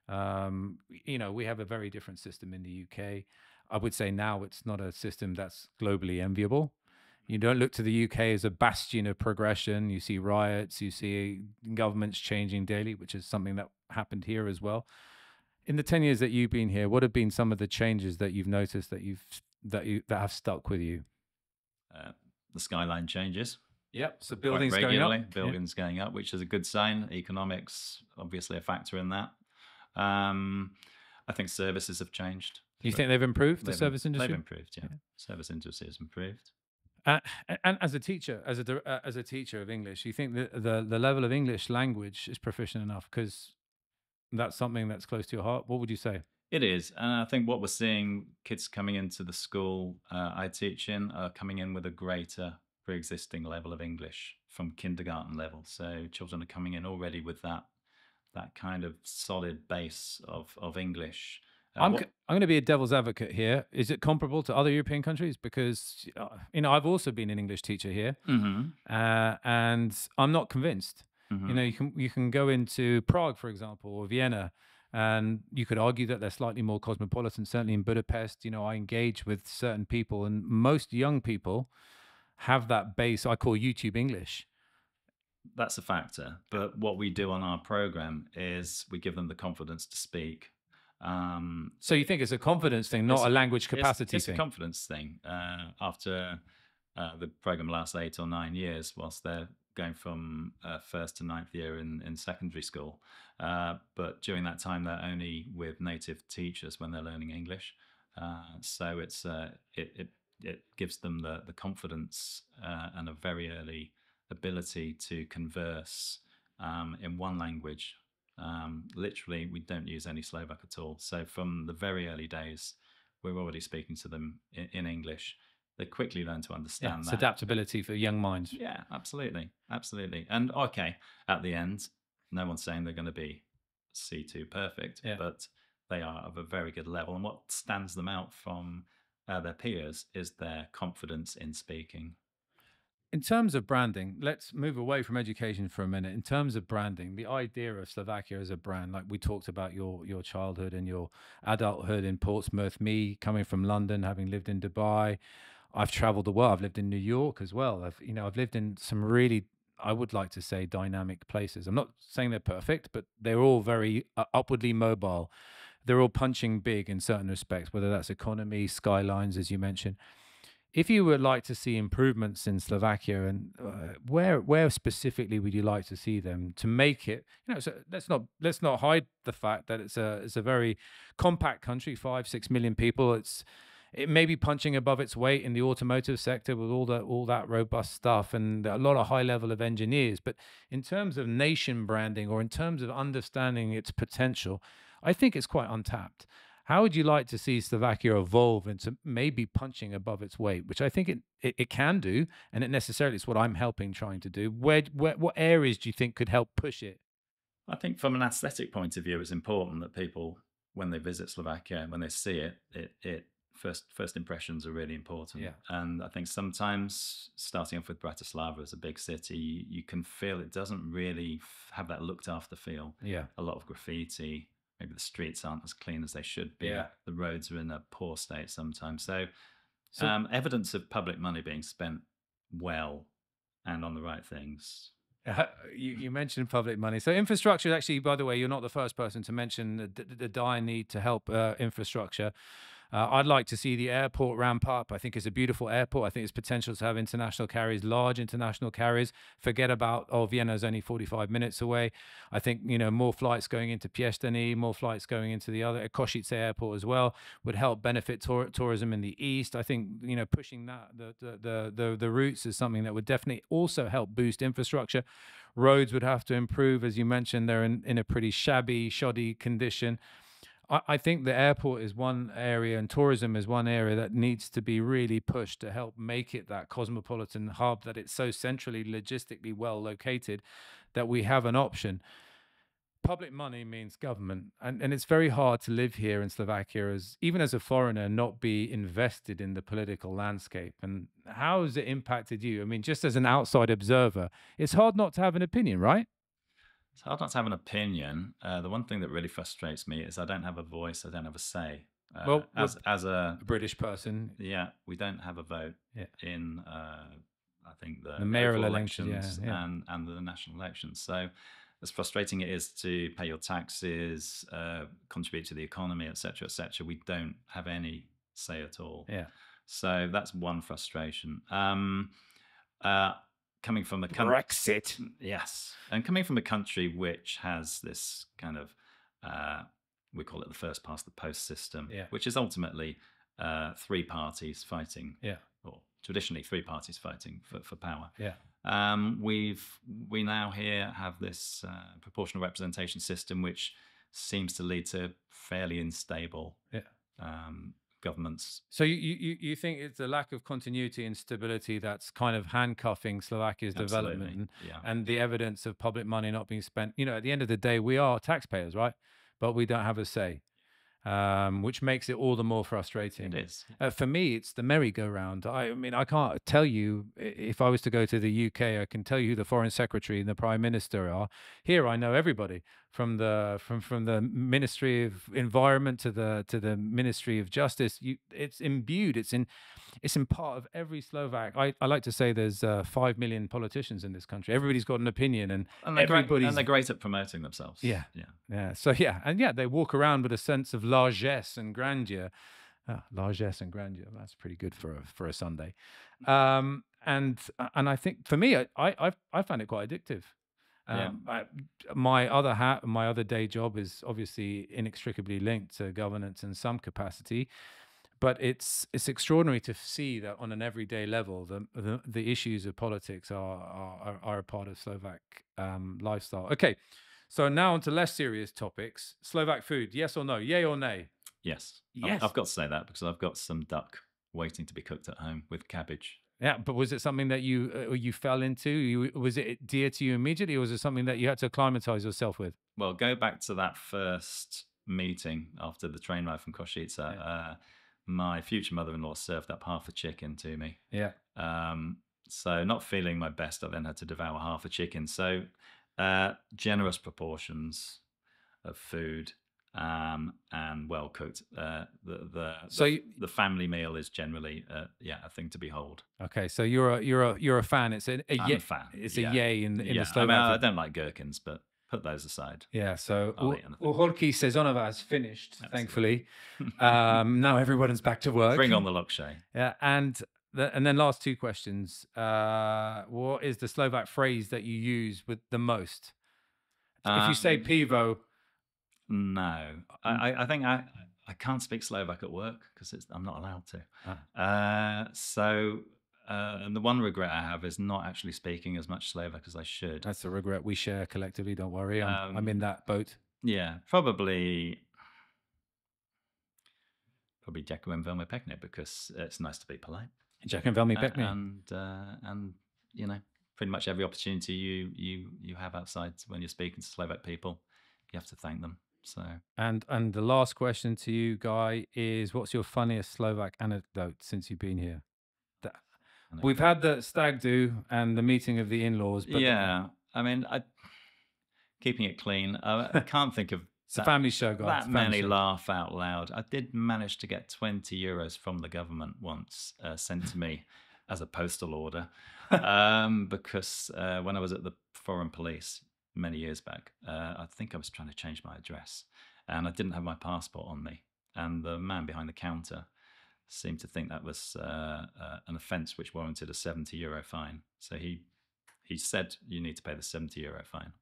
We have a very different system in the UK. I would say now it's not a system that's globally enviable. You don't look to the UK as a bastion of progression. You see riots, you see governments changing daily, which is something that happened here as well. In the 10 years that you've been here, what have been some of the changes that you've noticed that have stuck with you? The skyline changes. Yep. So buildings going up, which is a good sign. Economics, obviously a factor in that. I think services have changed. You think they've improved, the service industry? They've improved, yeah. Service industry has improved. And as a teacher, as a teacher of English, you think that the level of English language is proficient enough? Because that's something that's close to your heart. What would you say? It is. And I think what we're seeing, kids coming into the school I teach in are coming in with a greater pre-existing level of English from kindergarten level. So children are coming in already with that kind of solid base of English. I'm going to be a devil's advocate here. Is it comparable to other European countries? Because I've also been an English teacher here, and I'm not convinced. Mm-hmm. You can go into Prague, for example, or Vienna, and you could argue that they're slightly more cosmopolitan. Certainly in Budapest, I engage with certain people, and most young people have that base I call YouTube English. That's a factor. But what we do on our program is we give them the confidence to speak So you think it's a confidence thing, not a language capacity it's thing? It's a confidence thing. After the program lasts 8 or 9 years, whilst they're going from first to ninth year in secondary school. But during that time, they're only with native teachers when they're learning English. So it gives them the confidence and a very early ability to converse in one language. Literally, we don't use any Slovak at all. So from the very early days, we're already speaking to them in English. They quickly learn to understand it's that. adaptability for young minds. Yeah, absolutely. Absolutely. And okay, at the end, no one's saying they're going to be C2 perfect, but they are of a very good level. And what stands them out from their peers is their confidence in speaking. In terms of branding, let's move away from education for a minute. In terms of branding, the idea of Slovakia as a brand, like we talked about your childhood and your adulthood in Portsmouth, me coming from London, having lived in Dubai, I've traveled the world. I've lived in New York as well. I've lived in some really, I would like to say, dynamic places. I'm not saying they're perfect, but they're all very upwardly mobile. They're all punching big in certain respects, whether that's economy, skylines, as you mentioned. If you would like to see improvements in Slovakia, and where specifically would you like to see them to make it? So let's not hide the fact that it's a very compact country, 5-6 million people. It may be punching above its weight in the automotive sector with all that robust stuff and a lot of high level of engineers. But in terms of nation branding or in terms of understanding its potential, I think it's quite untapped. How would you like to see Slovakia evolve into maybe punching above its weight, which I think it can do, and it necessarily is what I'm helping trying to do. What areas do you think could help push it? I think from an aesthetic point of view, it's important that people, when they visit Slovakia, when they see it first impressions are really important. Yeah. And I think sometimes starting off with Bratislava as a big city, you can feel it doesn't really have that looked after feel. Yeah. A lot of graffiti. Maybe the streets aren't as clean as they should be. Yeah. The roads are in a poor state sometimes. So evidence of public money being spent well and on the right things. You mentioned public money. So infrastructure, actually, by the way, you're not the first person to mention the dire need to help infrastructure. I'd like to see the airport ramp up. I think it's a beautiful airport. I think it's potential to have international carriers, large international carriers. Forget about, Vienna's only 45 minutes away. I think, more flights going into Piešťany, more flights going into the other Košice airport as well would help benefit tourism in the east. I think, pushing that, the routes is something that would definitely also help boost infrastructure. Roads would have to improve. As you mentioned, they're in a pretty shoddy condition. I think the airport is one area and tourism is one area that needs to be really pushed to help make it that cosmopolitan hub, that it's so centrally, logistically well located that we have an option. Public money means government, and it's very hard to live here in Slovakia even as a foreigner, not be invested in the political landscape. And how has it impacted you? I mean, just as an outside observer, it's hard not to have an opinion, right? It's hard not to have an opinion. The one thing that really frustrates me is I don't have a voice. I don't have a say. As a British person, we don't have a vote in. I think the mayoral elections and the national elections. So, as frustrating it is to pay your taxes, contribute to the economy, etc., we don't have any say at all. Yeah. So that's one frustration. Coming from a Brexit. Yes. And coming from a country which has this kind of, we call it the first past the post system, which is ultimately three parties fighting, or traditionally three parties fighting for power. Yeah. We now here have this proportional representation system, which seems to lead to fairly unstable governments. So you think it's a lack of continuity and stability that's kind of handcuffing Slovakia's development, and the evidence of public money not being spent. At the end of the day, we are taxpayers, right? But we don't have a say, which makes it all the more frustrating. It is. For me, it's the merry-go-round. I mean, I can't tell you, if I was to go to the UK, I can tell you who the Foreign Secretary and the Prime Minister are. Here, I know everybody. from the Ministry of Environment to the Ministry of Justice. It's imbued. It's in part of every Slovak. I like to say there's 5 million politicians in this country. Everybody's got an opinion, and they're great at promoting themselves. Yeah. So they walk around with a sense of largesse and grandeur. Largesse and grandeur. That's pretty good for a Sunday. And I think for me, I find it quite addictive. My other day job is obviously inextricably linked to governance in some capacity, but it's extraordinary to see that on an everyday level, the issues of politics are a part of Slovak lifestyle. Okay, so now on to less serious topics. Slovak food, yes or no? Yay or nay? Yes. Yes. I've got to say that because I've got some duck waiting to be cooked at home with cabbage. Yeah, but was it something that you fell into? Was it dear to you immediately, or was it something that you had to acclimatize yourself with? Well, go back to that first meeting after the train ride from Košice. Yeah. My future mother-in-law served up half a chicken to me. Yeah. So not feeling my best, I then had to devour half a chicken. So generous proportions of food. And well cooked. The family meal is generally a thing to behold. Okay, so you're a fan. It's a fan. It's a yay in the Slovak. I don't like gherkins, but put those aside. Yeah. So Uhorky Sezonova has finished, thankfully. Now everyone's back to work. Bring on the Lokshay. Yeah, and then last two questions. What is the Slovak phrase that you use with the most? If you say pivo. No, I think I can't speak Slovak at work because I'm not allowed to. And the one regret I have is not actually speaking as much Slovak as I should. That's a regret we share collectively. Don't worry, I'm in that boat. Yeah, probably Ďakujem veľmi pekne because it's nice to be polite. Ďakujem veľmi pekne. And pretty much every opportunity you have outside when you're speaking to Slovak people, you have to thank them. So and the last question to you, Guy, is what's your funniest Slovak anecdote since you've been here? We've had the stag do and the meeting of the in-laws, but I mean, keeping it clean, I can't think of it's a family show, guys. That many laugh out loud. I did manage to get 20 euros from the government once sent to me as a postal order because when I was at the Foreign Police many years back, I think I was trying to change my address and I didn't have my passport on me, and the man behind the counter seemed to think that was an offence which warranted a 70 euro fine. So he said you need to pay the 70 euro fine.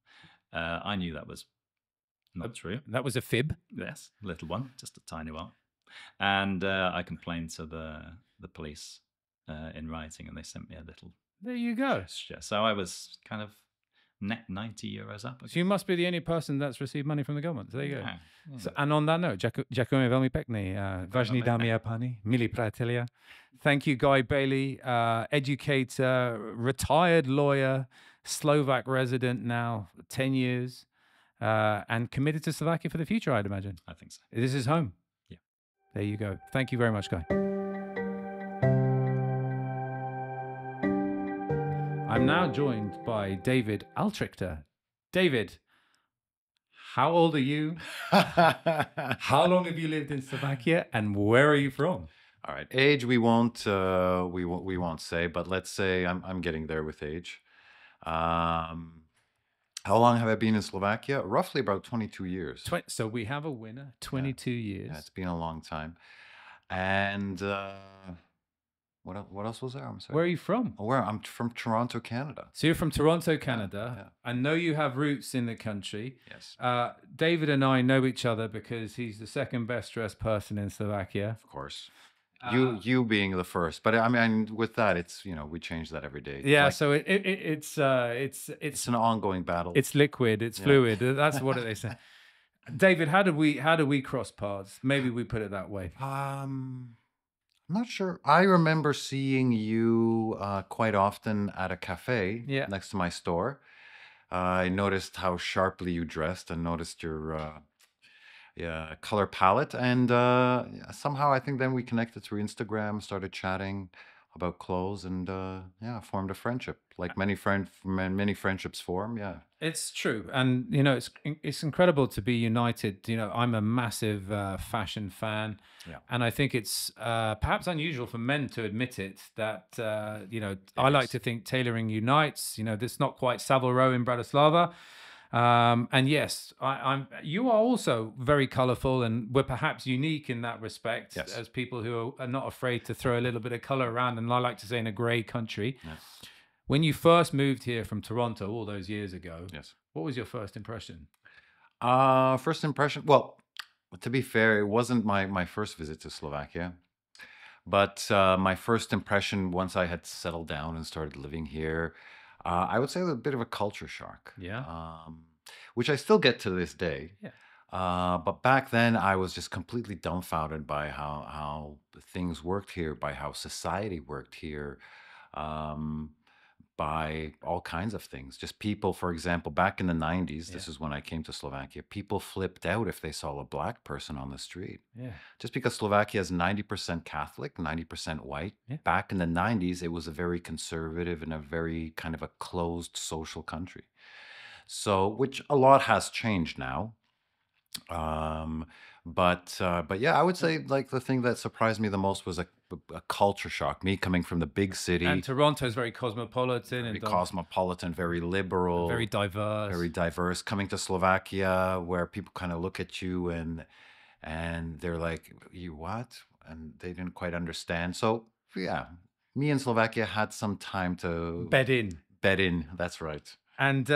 I knew that was not true. That was a fib. Yes, a little one, just a tiny one. And I complained to the police in writing, and they sent me a little. There you go. Gesture. So I was kind of net 90 euros up. So you must be the only person that's received money from the government. So there you go. Yeah. So, and on that note, ďakujeme veľmi pekne. Vážení dámy a páni, milí priatelia. Thank you, Guy Bailey, educator, retired lawyer, Slovak resident now, 10 years, and committed to Slovakia for the future, I'd imagine. I think so. This is home. Yeah. There you go. Thank you very much, Guy. I'm now joined by David Altrichter. David, how old are you? How long have you lived in Slovakia, and where are you from? All right, age we won't say, but let's say I'm getting there with age. How long have I been in Slovakia? Roughly about 22 years. So we have a winner. 22 years. Yeah, it's been a long time. And what else was there? I'm sorry. Where are you from? I'm from Toronto, Canada. So you're from Toronto, Canada. Yeah. I know you have roots in the country. Yes. David and I know each other because he's the second best dressed person in Slovakia. Of course. You being the first, but I mean, with that, it's we change that every day. Yeah, like, so it's an ongoing battle. It's liquid, it's fluid. That's what they say. David, how do we cross paths? Maybe we put it that way. I'm not sure. I remember seeing you quite often at a cafe next to my store. I noticed how sharply you dressed and noticed your color palette. And somehow I think then we connected through Instagram, started chatting about clothes, and yeah, formed a friendship. Like many friendships form. Yeah, it's true, and it's incredible to be united. I'm a massive fashion fan, yeah, and I think it's perhaps unusual for men to admit it. That it I like is. to think tailoring unites. This not quite Savile Row in Bratislava. And yes, you are also very colourful, and we're perhaps unique in that respect, Yes. as people who are not afraid to throw a little bit of colour around. And I like to say, in a grey country. Yeah. When you first moved here from Toronto all those years ago, Yes. what was your first impression? First impression. Well, to be fair, it wasn't my first visit to Slovakia, but my first impression once I had settled down and started living here, I would say a bit of a culture shock. Yeah. Which I still get to this day. Yeah. But back then, I was just completely dumbfounded by how things worked here, by how society worked here, by all kinds of things. Just people, for example, back in the 90s, this is when I came to Slovakia, people flipped out if they saw a black person on the street. Yeah. Just because Slovakia is 90% Catholic, 90% white. Yeah. Back in the 90s, it was a very conservative and a very kind of a closed social country. So, which a lot has changed now. But yeah, I would say like the thing that surprised me the most was a culture shock. Me coming from the big city, And Toronto is very cosmopolitan very and cosmopolitan, very liberal, very diverse. very diverse. Coming to Slovakia, where people kind of look at you and they're like, "You what?" And they didn't quite understand. So yeah, me and Slovakia had some time to bed in. Bed in. That's right. And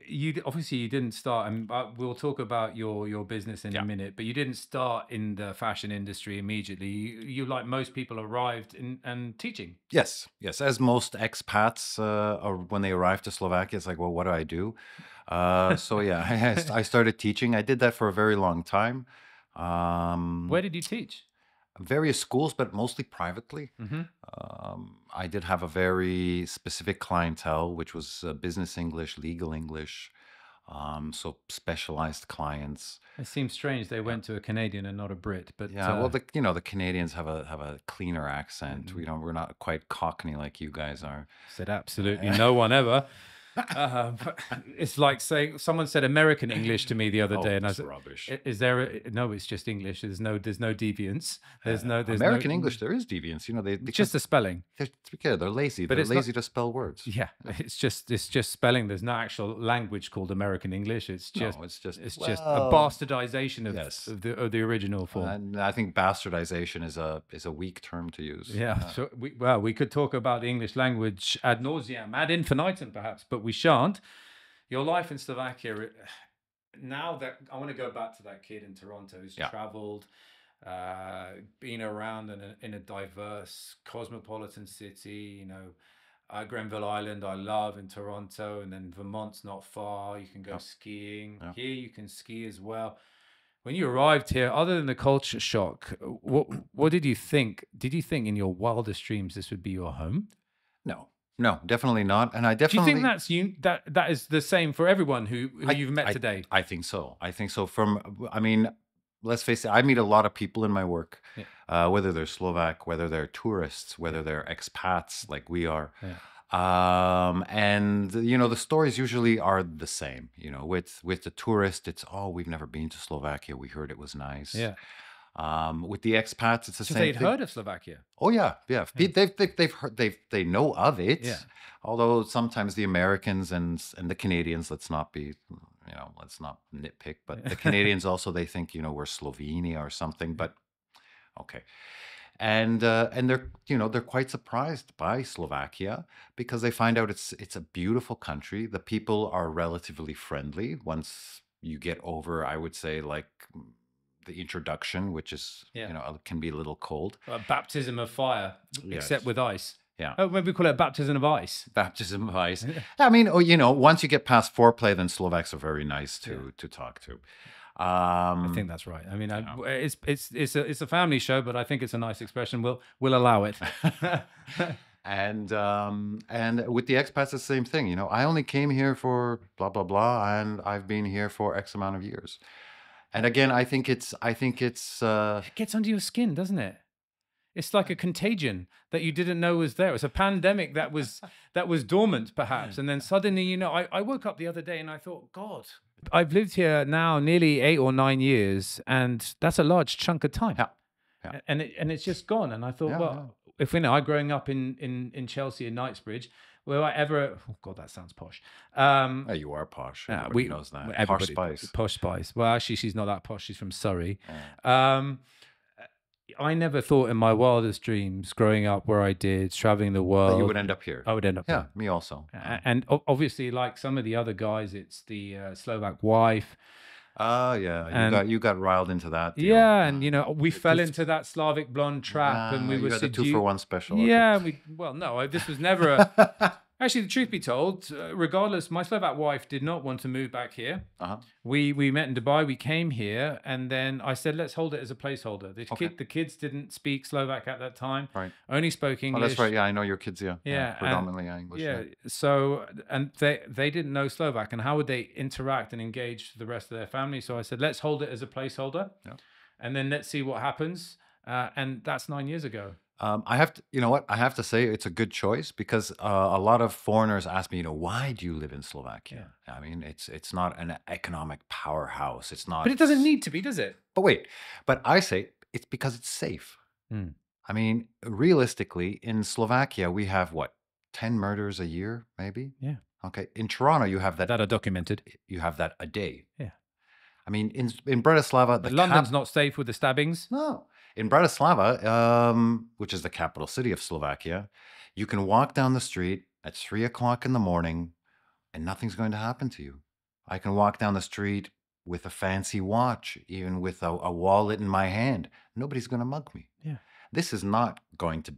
you obviously you didn't start, and we'll talk about your business in a minute. But you didn't start in the fashion industry immediately. You like most people, arrived and teaching. Yes, yes. As most expats, or when they arrive to Slovakia, it's like, well, what do I do? So yeah, I started teaching. I did that for a very long time. Where did you teach? Various schools, but mostly privately. Mm-hmm. I did have a very specific clientele, which was business English, legal English, so specialized clients. It seems strange they went to a Canadian and not a Brit, but yeah, well, the Canadians have a cleaner accent. We're not quite Cockney like you guys are. Said absolutely no one ever. It's like saying someone said American English to me the other day, and I said, "Rubbish." Is there no? It's just English. There's no deviance. There's American English. There is deviance. They just the spelling. They're lazy. They're lazy to spell words. Yeah, it's just spelling. There's no actual language called American English. It's just a bastardization of the original form. And I think bastardization is a weak term to use. Yeah. So we could talk about the English language ad nauseam, ad infinitum, perhaps, but we shan't. Your life in Slovakia, now that I want to go back to that kid in Toronto who's traveled, been around in a diverse cosmopolitan city, Grenville Island I love in Toronto, and then Vermont's not far. You can go skiing. Here you can ski as well. When you arrived here, other than the culture shock, what did you think? Did you think in your wildest dreams this would be your home? No, definitely not. And I definitely... Do you think that is the same for everyone who you've met today? I think so. Let's face it, I meet a lot of people in my work, whether they're Slovak, whether they're tourists, whether they're expats like we are. Yeah. And, the stories usually are the same. With the tourist, it's, we've never been to Slovakia. We heard it was nice. Yeah. With the expats, it's the same thing. They'd heard of Slovakia. Oh yeah. They've heard, they know of it. Yeah. Although sometimes the Americans and the Canadians, let's not nitpick, but the Canadians also, they think we're Slovenia or something. But okay. And they're quite surprised by Slovakia because they find out it's a beautiful country. The people are relatively friendly once you get over, I would say, like the introduction, which is can be a little cold. A baptism of fire, except with ice. Yeah. Oh, maybe we call it a baptism of ice. Baptism of ice. I mean, once you get past foreplay, then Slovaks are very nice to talk to. I think that's right. I mean, it's a family show, but I think it's a nice expression. We'll allow it. And with the expats, it's the same thing. I only came here for blah blah blah, and I've been here for X amount of years. And again, I think it's it gets under your skin, doesn't it? It's like a contagion that you didn't know was there. It's a pandemic that was dormant, perhaps. And then suddenly, you know, I woke up the other day and I thought, God, I've lived here now nearly 8 or 9 years, and that's a large chunk of time. Yeah. And it's just gone. And I thought, if we know, I growing up in Chelsea in Knightsbridge, will I ever? Oh God, that sounds posh. You are posh. Everybody knows that. Posh Spice. Posh Spice. Well, actually, she's not that posh. She's from Surrey. I never thought in my wildest dreams, growing up where I did, traveling the world, that you would end up here. I would end up here. Yeah, me also. And obviously, like some of the other guys, it's the Slovak wife. Yeah, you got riled into that deal. Yeah, and you know, we fell into that Slavic blonde trap, and we were had a 2-for-1 special. Yeah, this was never a. Actually, the truth be told, regardless, my Slovak wife did not want to move back here. We met in Dubai. We came here, and then I said, let's hold it as a placeholder. The kids didn't speak Slovak at that time. Right. Only spoke English. Oh, that's right. Yeah, I know your kids. Yeah. Predominantly English. Yeah. So, and they didn't know Slovak, and how would they interact and engage the rest of their family? So I said, let's hold it as a placeholder, and then let's see what happens. And that's 9 years ago. I have to, you know what? I have to say it's a good choice because a lot of foreigners ask me, why do you live in Slovakia? Yeah. I mean, it's not an economic powerhouse. It's not. But it doesn't need to be, does it? But I say it's because it's safe. I mean, realistically, in Slovakia, we have 10 murders a year, maybe? Yeah. Okay. In Toronto, you have that. That are documented. You have that a day. Yeah. I mean, in Bratislava, London's not safe with the stabbings. No. In Bratislava, which is the capital city of Slovakia, you can walk down the street at 3 o'clock in the morning and nothing's going to happen to you. I can walk down the street with a fancy watch, even with a wallet in my hand. Nobody's going to mug me. Yeah. This is not going to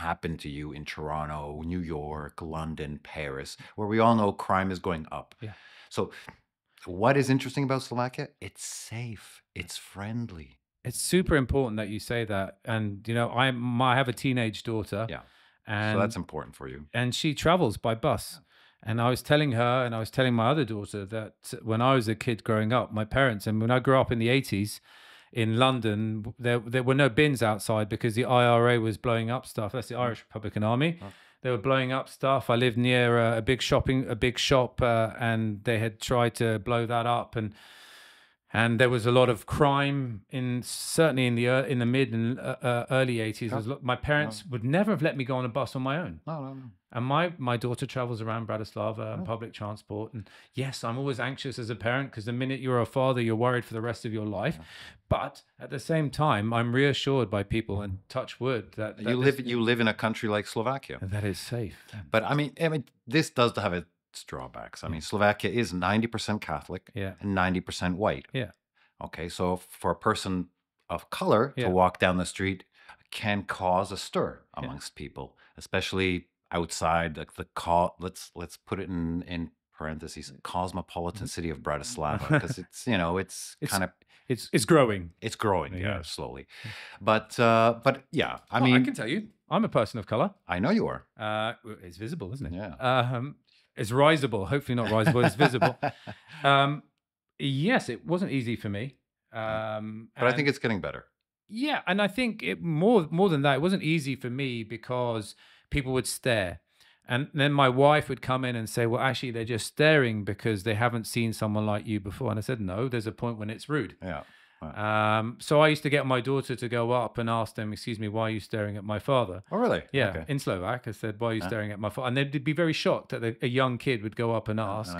happen to you in Toronto, New York, London, Paris, where we all know crime is going up. Yeah. So what is interesting about Slovakia? It's safe. It's friendly. It's super important that you say that. And, you know, I have a teenage daughter. Yeah. And so that's important for you. And she travels by bus. And I was telling her, and I was telling my other daughter, that when I was a kid growing up, my parents, and when I grew up in the 80s in London, there were no bins outside because the IRA was blowing up stuff. That's the Irish Republican Army. They were blowing up stuff. I lived near a big shop, and they had tried to blow that up. And there was a lot of crime certainly in the mid and early 80s. My parents would never have let me go on a bus on my own. No. And my daughter travels around Bratislava on public transport. And yes, I'm always anxious as a parent because the minute you're a father, you're worried for the rest of your life. But at the same time, I'm reassured by people, and touch wood, that you live in a country like Slovakia. That is safe. But I mean, this does have its drawbacks. I mean, Slovakia is 90% Catholic and 90% white. Yeah. Okay, so for a person of color to walk down the street can cause a stir amongst people, especially outside let's put it in parentheses, cosmopolitan city of Bratislava, because it's it's growing. It's growing, slowly. But yeah, I can tell you, I'm a person of color. I know you are. It's visible, isn't it? Yeah. It's risible. Hopefully not risible. It's visible. Yes, it wasn't easy for me. But I think it's getting better. Yeah, and I think more than that, it wasn't easy for me because people would stare. And then my wife would come in and say, well, actually, they're just staring because they haven't seen someone like you before. And I said, no, there's a point when it's rude. Yeah. So I used to get my daughter to go up and ask them, excuse me, why are you staring at my father? Oh, really? Yeah, okay. In Slovak. I said, why are you staring at my father? And they'd be very shocked that a young kid would go up and ask.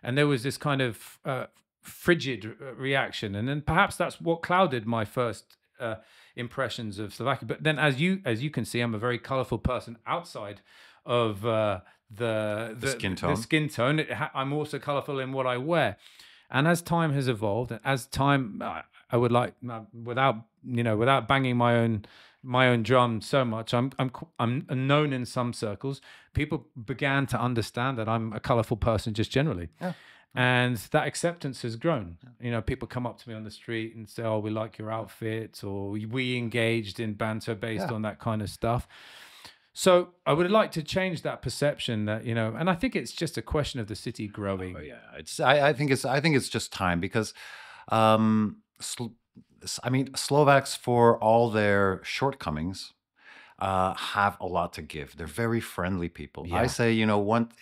And there was this kind of frigid reaction. And then perhaps that's what clouded my first impressions of Slovakia. But then as you can see, I'm a very colorful person outside of the skin tone. The skin tone. I'm also colorful in what I wear. And as time has evolved, I would like, without banging my own drum so much, I'm known in some circles. People began to understand that I'm a colorful person just generally. Yeah. And that acceptance has grown. You know, people come up to me on the street and say, oh, we like your outfit, or we engaged in banter based on that kind of stuff. So I would like to change that perception that, you know, and I think it's just a question of the city growing. Oh, yeah. I think it's just time because I mean, Slovaks, for all their shortcomings, have a lot to give. They're very friendly people. I Yeah. say,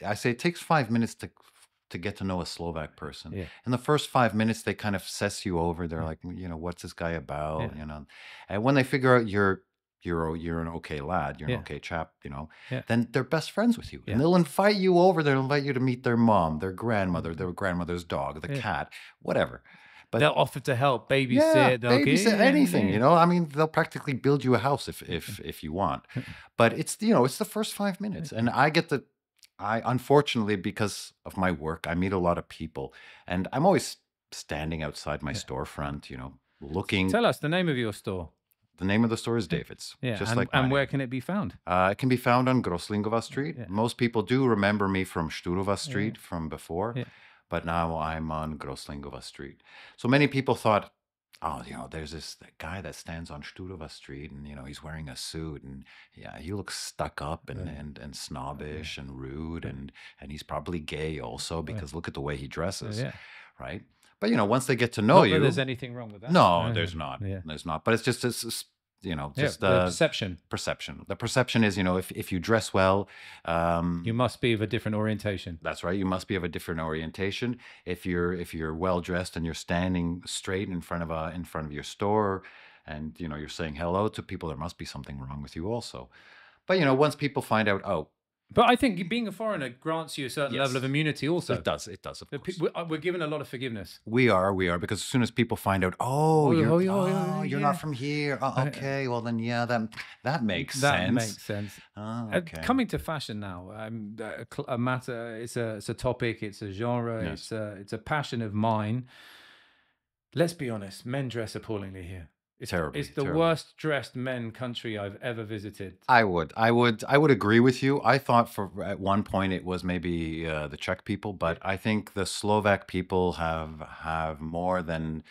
I say it takes 5 minutes to get to know a Slovak person. Yeah. In the first 5 minutes, they kind of assess you over. They're like, what's this guy about? Yeah. And when they figure out you're an okay lad, you're an Yeah. okay chap, Yeah. then they're best friends with you. Yeah. And they'll invite you over. They'll invite you to meet their mom, their grandmother, their grandmother's dog, the Yeah. cat, whatever. But They'll offer to help babysit. they'll babysit, anything, yeah. I mean, they'll practically build you a house if you want. But it's it's the first 5 minutes, and I unfortunately, because of my work, I meet a lot of people, and I'm always standing outside my storefront, looking. Tell us the name of your store. The name of the store is David's. Yeah, just and, like and mine. where can it be found? It can be found on Groslingova Street. Yeah. Most people do remember me from Šturova Street from before. Yeah. But now I'm on Groslingova Street. So many people thought, oh, there's this guy that stands on Šturova Street, and he's wearing a suit, and he looks stuck up and snobbish and rude, and he's probably gay also, because look at the way he dresses, right? But once they get to know you, not that there's anything wrong with that. No, there's not. Yeah. There's not. But it's just just the perception. Perception. The perception is, if you dress well, you must be of a different orientation. That's right. You must be of a different orientation. If you're well dressed and you're standing straight in front of your store, and you're saying hello to people, there must be something wrong with you also. But once people find out, but I think being a foreigner grants you a certain level of immunity also. It does, of course. We're given a lot of forgiveness. We are, because as soon as people find out, you're not from here. Oh, okay, well then, that makes sense. That makes sense. Oh, okay. Coming to fashion now, a matter. It's a topic. It's a genre. Yes. It's a passion of mine. Let's be honest. Men dress appallingly here. It's the worst dressed men country I've ever visited. I would agree with you. I thought at one point it was maybe the Czech people, but I think the Slovak people have more than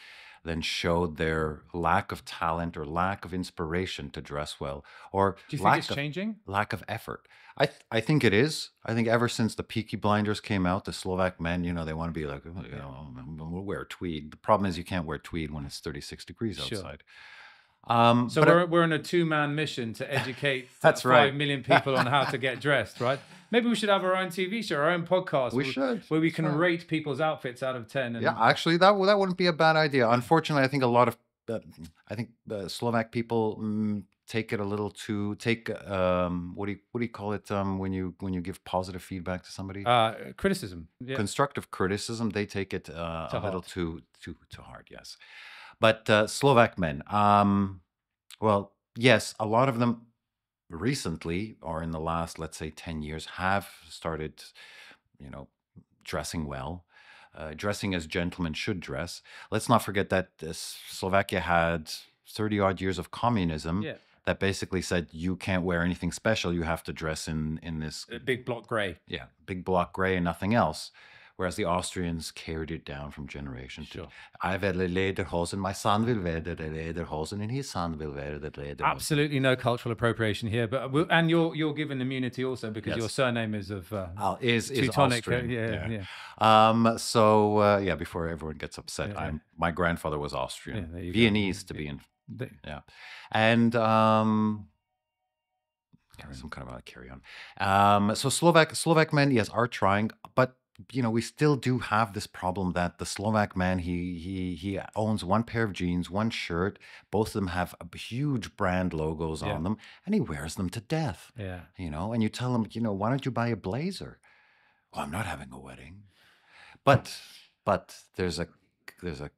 showed their lack of talent or lack of inspiration to dress well. Or do you think it's changing? Lack of effort. I think it is. I think ever since the Peaky Blinders came out, the Slovak men, they want to be like, we'll wear tweed. The problem is you can't wear tweed when it's 36 degrees outside. So we're on a 2-man mission to educate 5 million people on how to get dressed, right? Maybe we should have our own TV show, our own podcast. We should. Where we can rate people's outfits out of 10. Yeah, actually, that wouldn't be a bad idea. Unfortunately, I think a lot of the Slovak people take it a little too what do you call it when you give positive feedback to somebody? Criticism. Yeah. Constructive criticism. They take it a little too hard. Yes. But Slovak men, well, yes, a lot of them recently, or in the last, let's say, 10 years, have started, dressing well, dressing as gentlemen should dress. Let's not forget that Slovakia had 30-odd years of communism that basically said you can't wear anything special. You have to dress in this big block gray. Yeah, big block gray and nothing else. Whereas the Austrians carried it down from generation to. I wear lederhosen. My son will wear the lederhosen, and his son will wear the lederhosen. Absolutely no cultural appropriation here, but and you're given immunity also because your surname is of is Teutonic. Austrian. Before everyone gets upset, my grandfather was Austrian, Viennese to be in. And some kind of a carry on. So Slovak men, yes, are trying, but we still do have this problem that the Slovak man, he owns one pair of jeans, one shirt. Both of them have huge brand logos on them, and he wears them to death. Yeah. And you tell him, why don't you buy a blazer? Well, I'm not having a wedding. But there's a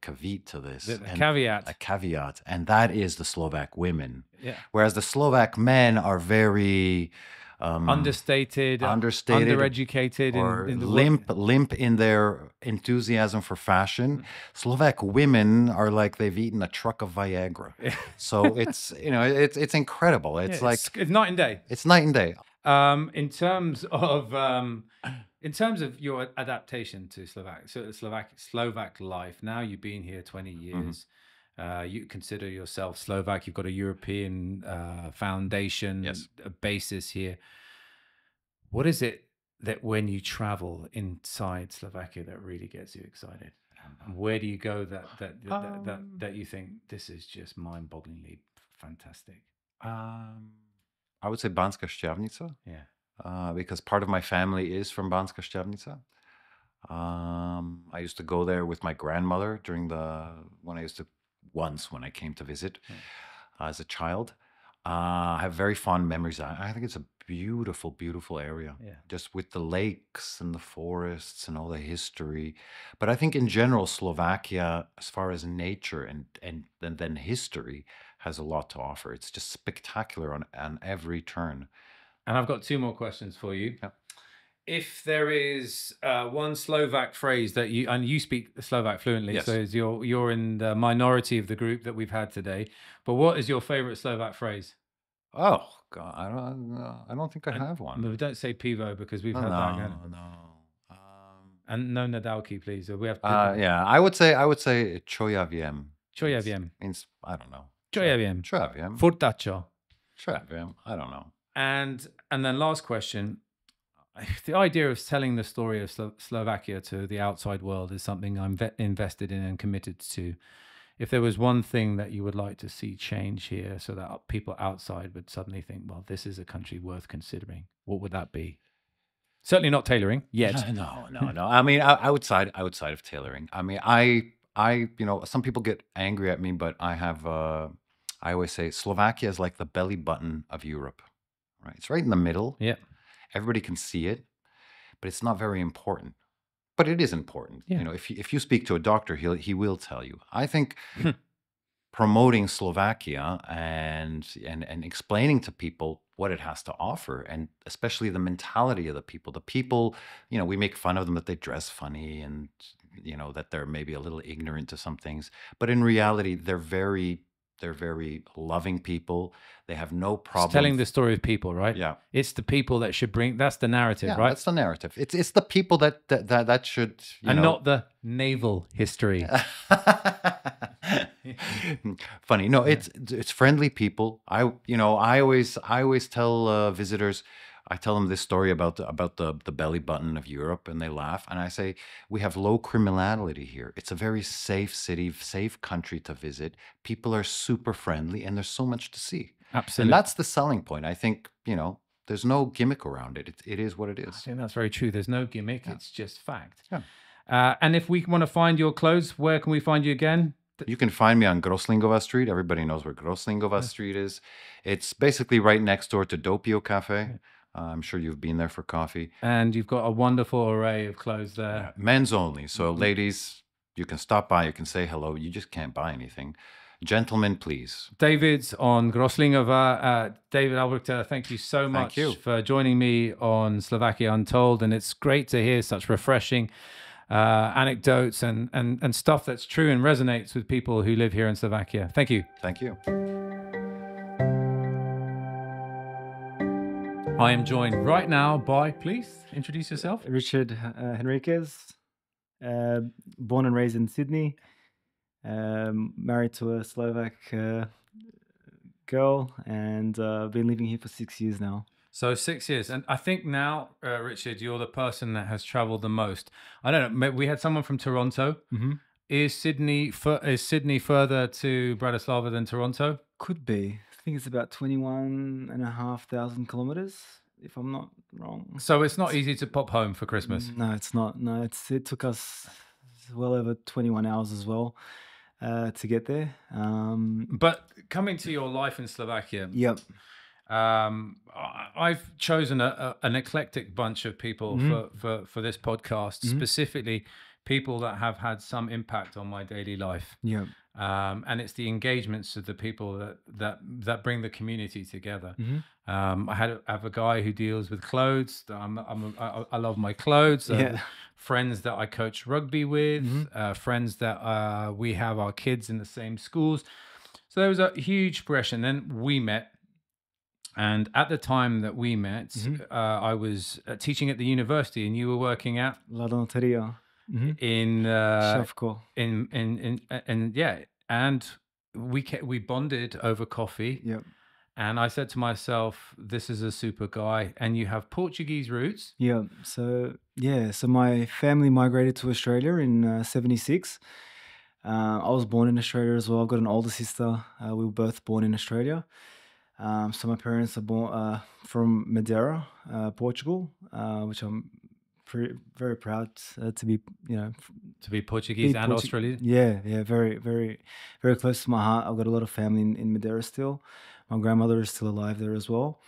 caveat to this. A caveat. A caveat, and that is the Slovak women. Yeah. Whereas the Slovak men are very understated, undereducated, or limp in their enthusiasm for fashion. Slovak women are like they've eaten a truck of Viagra. So it's it's incredible. It's it's night and day. It's night and day. In terms of your adaptation to Slovak life, now you've been here 20 years. You consider yourself Slovak. You've got a European foundation, a basis here. What is it that when you travel inside Slovakia that really gets you excited? And where do you go that you think this is just mind-bogglingly fantastic? I would say Banska Štiavnica. Yeah. Because part of my family is from Banska Štiavnica. I used to go there with my grandmother when I came to visit as a child. I have very fond memories. I think it's a beautiful, beautiful area. Yeah. Just with the lakes and the forests and all the history. But I think in general, Slovakia, as far as nature and then history, has a lot to offer. It's just spectacular on every turn. And I've got 2 more questions for you. Yeah. If there is one Slovak phrase that you speak Slovak fluently, Yes. so you're in the minority of the group that we've had today. But what is your favorite Slovak phrase? Oh God, I don't think I have one. We don't say pivo because we've had that. No. And no Nadalki, please. We have. Yeah, I would say Čo ja viem. Čo ja viem. Means I don't know. Čo ja viem. Čo ja viem. Furtačo. Čo ja viem. I don't know. And then last question. The idea of telling the story of Slovakia to the outside world is something I'm invested in and committed to. If there was one thing that you would like to see change here so that people outside would suddenly think, well, this is a country worth considering, what would that be? Certainly not tailoring yet. No. I mean, outside of tailoring. I mean, some people get angry at me, but I always say Slovakia is like the belly button of Europe, right? It's right in the middle. Yeah. Everybody can see it, but it's not very important. But it is important. Yeah. You know, if you speak to a doctor, he will tell you. I think promoting Slovakia and explaining to people what it has to offer, and especially the mentality of the people. The people, we make fun of them that they dress funny and that they're maybe a little ignorant to some things, but in reality, they're very loving people. They have no problem. It's telling the story of people, right? Yeah. It's the people that should bring. That's the narrative, Yeah, right? that's the narrative. It's the people that should, not the naval history. Funny. No, it's friendly people. I always tell visitors, I tell them this story about the belly button of Europe, and they laugh. And I say, we have low criminality here. It's a very safe city, safe country to visit. People are super friendly, and there's so much to see. Absolutely. And that's the selling point. I think, there's no gimmick around it. It is what it is. I think that's very true. There's no gimmick. Yeah. It's just fact. Yeah. And if we want to find your clothes, where can we find you again? You can find me on Groslingova Street. Everybody knows where Groslingova Street is. It's basically right next door to Doppio Cafe. I'm sure you've been there for coffee. And you've got a wonderful array of clothes there. Yeah, men's only. So ladies, you can stop by, you can say hello. You just can't buy anything. Gentlemen, please. David's on Groslingova. David Albrecht, thank you so much for joining me on Slovakia Untold. And it's great to hear such refreshing anecdotes and stuff that's true and resonates with people who live here in Slovakia. Thank you. Thank you. I am joined right now by, please introduce yourself. Richard Henriquez, born and raised in Sydney, married to a Slovak girl, and been living here for 6 years now. So 6 years. And I think now, Richard, you're the person that has traveled the most. I don't know, we had someone from Toronto. Mm-hmm. Is Sydney further to Bratislava than Toronto? Could be. I think it's about 21,500 kilometers, if I'm not wrong. So it's not easy to pop home for Christmas? No, it's not. No, it took us well over 21 hours as well to get there. But coming to your life in Slovakia, yep. I've chosen an eclectic bunch of people for this podcast, specifically people that have had some impact on my daily life. Yeah. And it's the engagements of the people that bring the community together. Mm-hmm. I have a guy who deals with clothes. I love my clothes. Friends that I coach rugby with, friends that we have our kids in the same schools. So there was a huge progression. Then we met. And at the time that we met, I was teaching at the university, and you were working at La Donateria. In Shavko. And we bonded over coffee. Yep. And I said to myself, this is a super guy. And you have Portuguese roots. Yeah. So my family migrated to Australia in 76. I was born in Australia as well. I've got an older sister. We were both born in Australia. So my parents are born from Madeira, Portugal, which I'm very proud to be, to be Portuguese and Australian. Yeah, very, very, very close to my heart. I've got a lot of family in Madeira still. My grandmother is still alive there as well.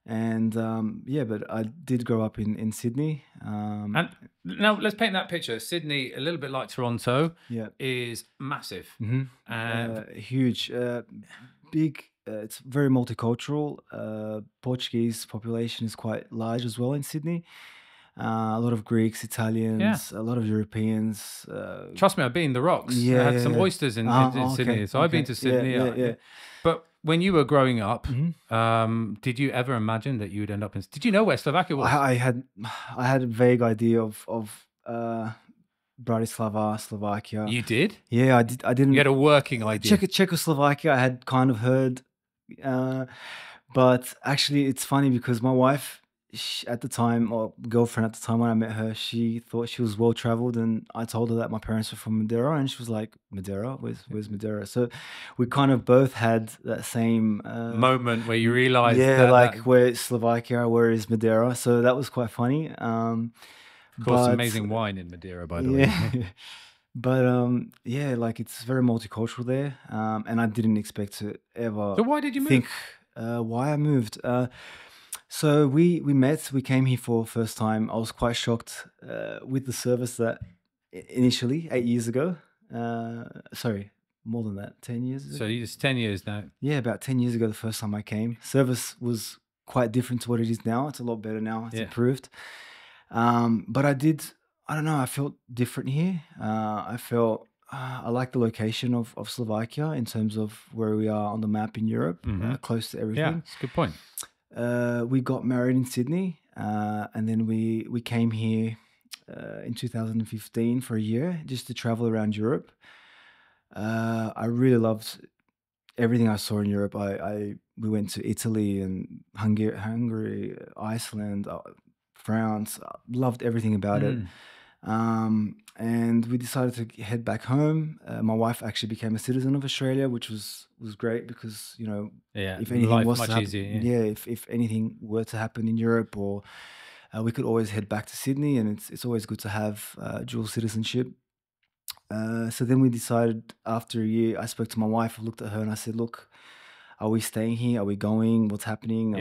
And but I did grow up in Sydney. And now let's paint that picture. Sydney, a little bit like Toronto, is massive. Huge, big. It's very multicultural. Portuguese population is quite large as well in Sydney. A lot of Greeks, Italians, a lot of Europeans. Trust me, I've been in the Rocks. I had some oysters in Sydney. So I've been to Sydney. But when you were growing up, did you ever imagine that you would end up in... Did you know where Slovakia was? I had a vague idea of Bratislava, Slovakia. You did? Yeah, I didn't... You had a working idea. Czechoslovakia, I had kind of heard. But actually, it's funny because my wife... at the time, or girlfriend at the time when I met her, she thought she was well traveled, and I told her that my parents were from Madeira, and she was like, Madeira? Where's Madeira? So we kind of both had that same moment where you realized where is Slovakia, where is Madeira? So that was quite funny. Of course, amazing wine in Madeira, by the way. But it's very multicultural there, and I didn't expect to ever. So why did you move? Why I moved. So we met, we came here for the first time. I was quite shocked with the service that initially 8 years ago, sorry, more than that, 10 years ago. So it's 10 years now. Yeah, about 10 years ago, the first time I came. Service was quite different to what it is now. It's a lot better now. It's improved. But I don't know, I felt different here. I like the location of Slovakia in terms of where we are on the map in Europe, close to everything. Yeah, that's a good point. We got married in Sydney, and then we came here in 2015 for a year just to travel around Europe. I really loved everything I saw in Europe. We went to Italy and Hungary, Iceland, France. Loved everything about it. And we decided to head back home. My wife actually became a citizen of Australia, which was great because, if anything was to happen, if anything were to happen in Europe, or we could always head back to Sydney, and it's always good to have dual citizenship. So then we decided after a year, I spoke to my wife, I looked at her and I said, look, are we staying here? Are we going? What's happening?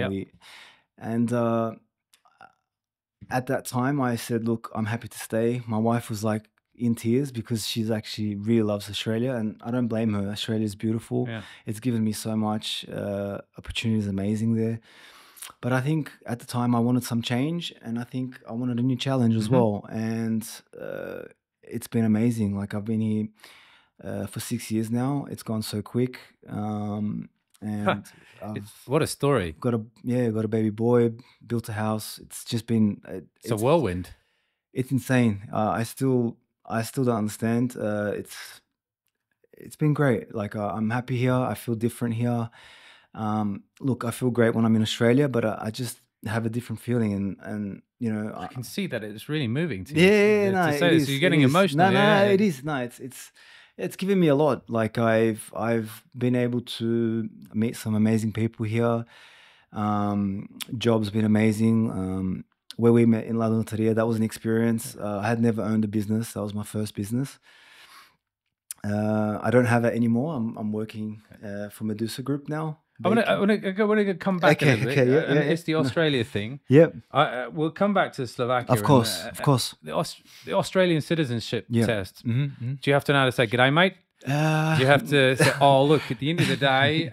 At that time, I said, look, I'm happy to stay. My wife was like in tears because she's actually really loves Australia, and I don't blame her. Australia is beautiful. Yeah. It's given me so much. Opportunity is amazing there. But I think at the time I wanted some change, and I think I wanted a new challenge as well. And it's been amazing. Like I've been here for 6 years now. It's gone so quick. And what a story! Got a baby boy, built a house. It's just been it's a whirlwind. It's insane. I still don't understand. It's been great. Like I'm happy here. I feel different here. Look, I feel great when I'm in Australia, but I just have a different feeling, and I can see that it's really moving to you. Yeah, so you're getting emotional. It is. No, it's given me a lot. Like I've been able to meet some amazing people here. Job's been amazing. Where we met in La Notaria, that was an experience. I had never owned a business. That was my first business. I don't have it anymore. I'm working for Medusa Group now. I want to come back a little bit. It's the Australia thing. Yep. We'll come back to Slovakia. Of course. The Australian citizenship test. Mm-hmm. Do you have to know how to say "G'day, mate"? Do you have to say, "Oh, look"? At the end of the day,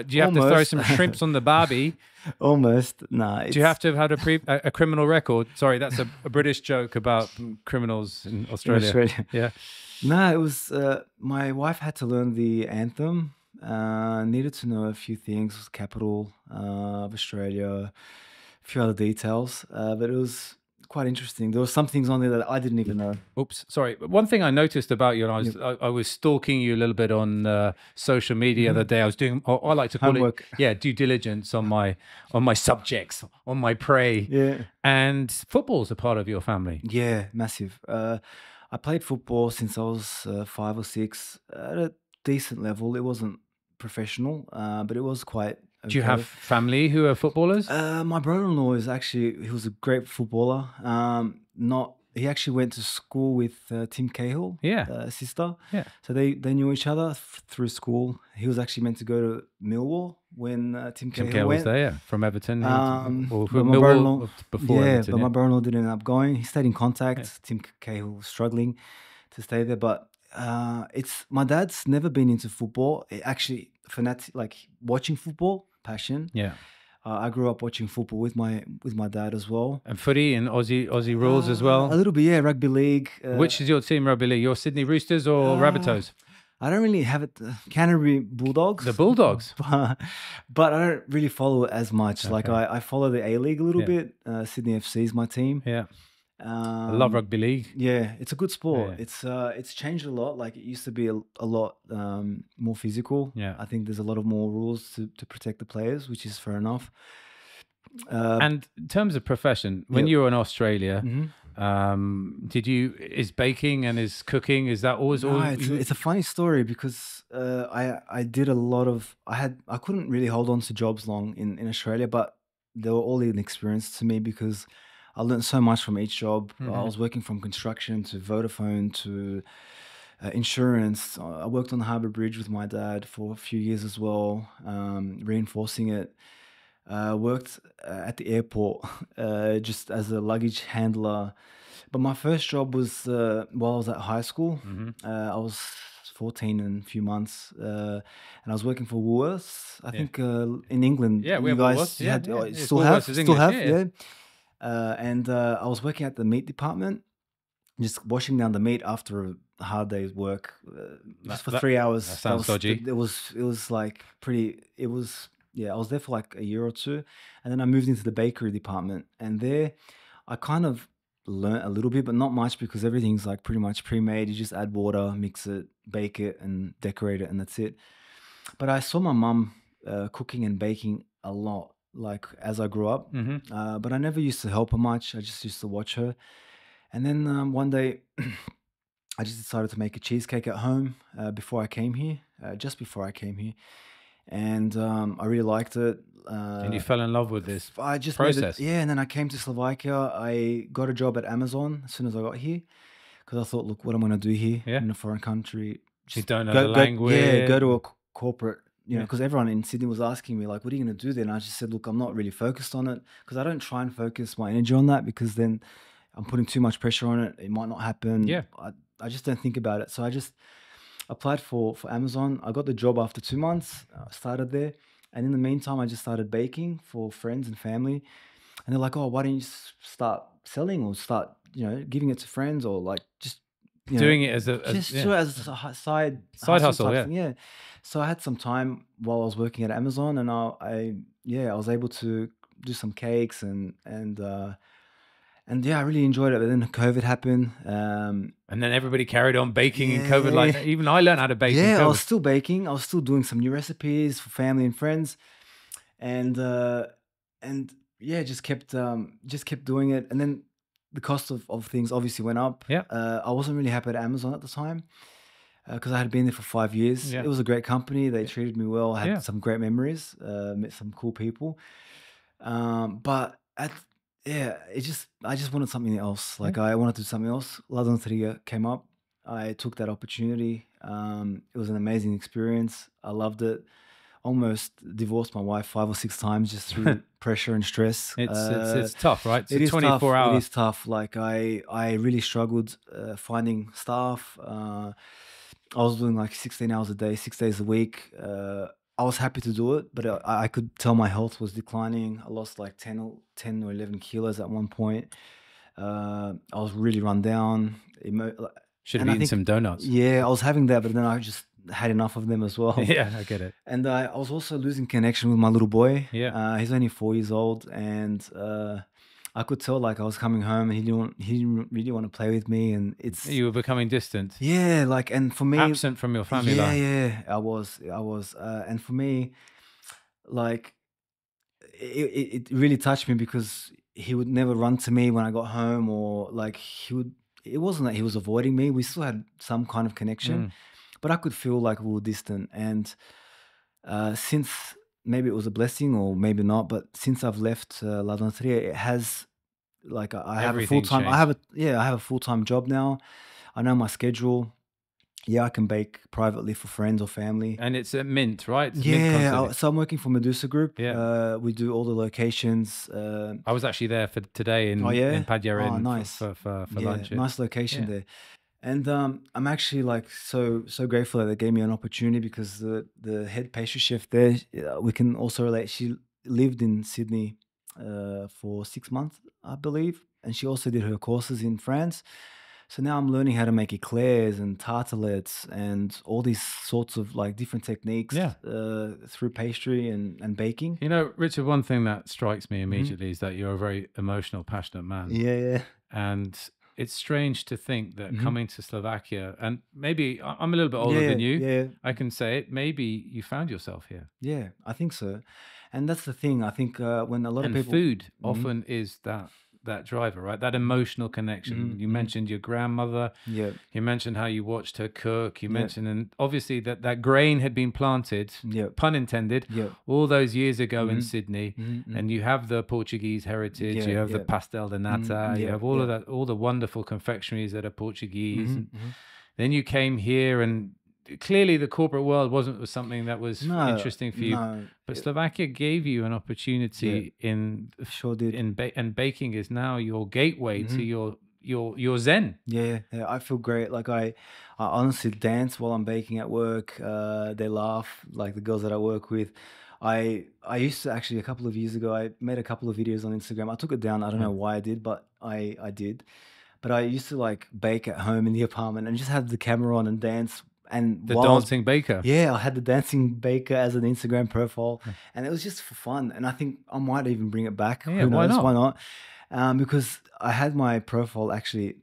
do you have to throw some shrimps on the barbie? Almost. Nah. Do you have to have a criminal record? Sorry, that's a British joke about criminals in Australia. Yeah. No, it was. My wife had to learn the anthem. Needed to know a few things, capital of Australia, a few other details. But it was quite interesting. There were some things on there that I didn't even know. Oops, sorry. One thing I noticed about you, and I was stalking you a little bit on social media the other day. I was doing, I like to call Homework. it, due diligence on my subjects, on my prey. Yeah. And football's a part of your family. Yeah, massive. I played football since I was 5 or 6 at a decent level. It wasn't professional, but it was quite. Do you have family who are footballers? My brother-in-law he was a great footballer. He actually went to school with Tim Cahill, sister. Yeah. So they knew each other through school. He was actually meant to go to Millwall when Tim Cahill went. Was there, from Everton. Or from Millwall before Everton. But my brother-in-law didn't end up going. He stayed in contact. Yeah. Tim Cahill was struggling to stay there, but my dad's never been into football. Actually, fanatic, like watching football. Passion. Yeah. I grew up watching football with my dad as well. And footy and Aussie rules as well? A little bit, yeah. Rugby league. Which is your team, rugby league? Your Sydney Roosters or Rabbitohs? I don't really have it. Canterbury Bulldogs. The Bulldogs? But I don't really follow it as much. Okay. Like I follow the A-League a little bit. Sydney FC is my team. Yeah. I love rugby league. Yeah, it's a good sport. Yeah. It's changed a lot. Like it used to be a lot more physical. Yeah, I think there's a lot of more rules to protect the players, which is fair enough. And in terms of profession, when you were in Australia, is baking and is cooking, is that always? No, it's a funny story because I did a lot of. I couldn't really hold on to jobs long in Australia, but they were all an experience to me because I learned so much from each job. I was working from construction to Vodafone to insurance. I worked on the Harbour Bridge with my dad for a few years as well, reinforcing it. Worked at the airport just as a luggage handler. But my first job was while I was at high school. I was 14 in a few months, and I was working for Woolworths. I think in England, you guys still have. And I was working at the meat department, just washing down the meat after a hard day's work, just for 3 hours. That sounds dodgy. It was like pretty. It was I was there for like a year or two, and then I moved into the bakery department, and there I kind of learned a little bit, but not much because everything's like pretty much pre-made. You just add water, mix it, bake it, and decorate it, and that's it. But I saw my mum cooking and baking a lot. Like as I grew up, but I never used to help her much. I just used to watch her. And then one day I just decided to make a cheesecake at home before I came here, just before I came here. And I really liked it. And you fell in love with this process? And then I came to Slovakia. I got a job at Amazon as soon as I got here because I thought, look, what I'm going to do here in a foreign country. You don't know the language. Go to a corporate. Because everyone in Sydney was asking me, like, what are you going to do then? I just said, look, I'm not really focused on it because I don't try and focus my energy on that because then I'm putting too much pressure on it. It might not happen. Yeah. I just don't think about it. So I just applied for Amazon. I got the job after 2 months. I started there. And in the meantime, I just started baking for friends and family. And they're like, oh, why don't you start selling or start, giving it to friends or like just doing it as a side hustle. Yeah. So I had some time while I was working at Amazon, and I was able to do some cakes and I really enjoyed it. But then COVID happened, and then everybody carried on baking in COVID. Like even I learned how to bake. Yeah, I was still baking. I was still doing some new recipes for family and friends, and just kept doing it. And then the cost of things obviously went up. Yeah. I wasn't really happy at Amazon at the time because I had been there for 5 years. Yeah. It was a great company. They treated me well. I had some great memories, met some cool people. But I just wanted something else. Like I wanted to do something else. Ladon came up. I took that opportunity. It was an amazing experience. I loved it. Almost divorced my wife 5 or 6 times just through pressure and stress. It's tough, right? It is 24 tough. hours. It is tough. Like I really struggled finding staff. I was doing like 16 hours a day, 6 days a week. I was happy to do it, but I could tell my health was declining. I lost like 10 or 11 kilos at one point. I was really run down. Should have eaten some donuts. Yeah, I was having that, but then I just had enough of them as well. Yeah, I get it. And I was also losing connection with my little boy. Yeah. He's only 4 years old, and I could tell like I was coming home and he didn't really want to play with me, and you were becoming distant. Yeah, like, and for me, absent from your family life. Yeah, I was, and for me, like, it really touched me because he would never run to me when I got home, or like it wasn't that he was avoiding me. We still had some kind of connection, but I could feel like we were distant. And since, maybe it was a blessing or maybe not, but since I've left La Donateria, it has, like, I have a full-time, I have a full-time job now. I know my schedule. Yeah, I can bake privately for friends or family. And it's at Mint, right? It's Mint, so I'm working for Medusa Group. Yeah. We do all the locations. I was actually there for today in Padyarin nice. for lunch. Nice location there. And I'm actually like so grateful that they gave me an opportunity, because the head pastry chef there, we can also relate. She lived in Sydney for 6 months, I believe, and she also did her courses in France. So now I'm learning how to make eclairs and tartelettes and all these sorts of like different techniques through pastry and baking. You know, Richard, one thing that strikes me immediately is that you're a very emotional, passionate man. Yeah. And it's strange to think that coming to Slovakia, and maybe I'm a little bit older than you. Yeah. I can say it. Maybe you found yourself here. Yeah, I think so. And that's the thing. I think when a lot of people... food often is that driver, right? That emotional connection. You mentioned your grandmother. Yeah. You mentioned how you watched her cook. You mentioned, and obviously that grain had been planted, pun intended, all those years ago in Sydney. And you have the Portuguese heritage. You have the pastel de nata. You have all of that, all the wonderful confectionaries that are Portuguese. Then you came here, and clearly the corporate world was something that was interesting for you. But Slovakia gave you an opportunity in and baking is now your gateway to your zen. Yeah, I feel great. Like I honestly dance while I'm baking at work. They laugh, like the girls that I work with. I used to actually, a couple of years ago, I made a couple of videos on Instagram. I took it down. I don't know why I did, but I did. But I used to like bake at home in the apartment and just have the camera on and dance. And the dancing baker. Yeah, I had the dancing baker as an Instagram profile, and it was just for fun. And I think I might even bring it back. Yeah, why not? Because I had my profile actually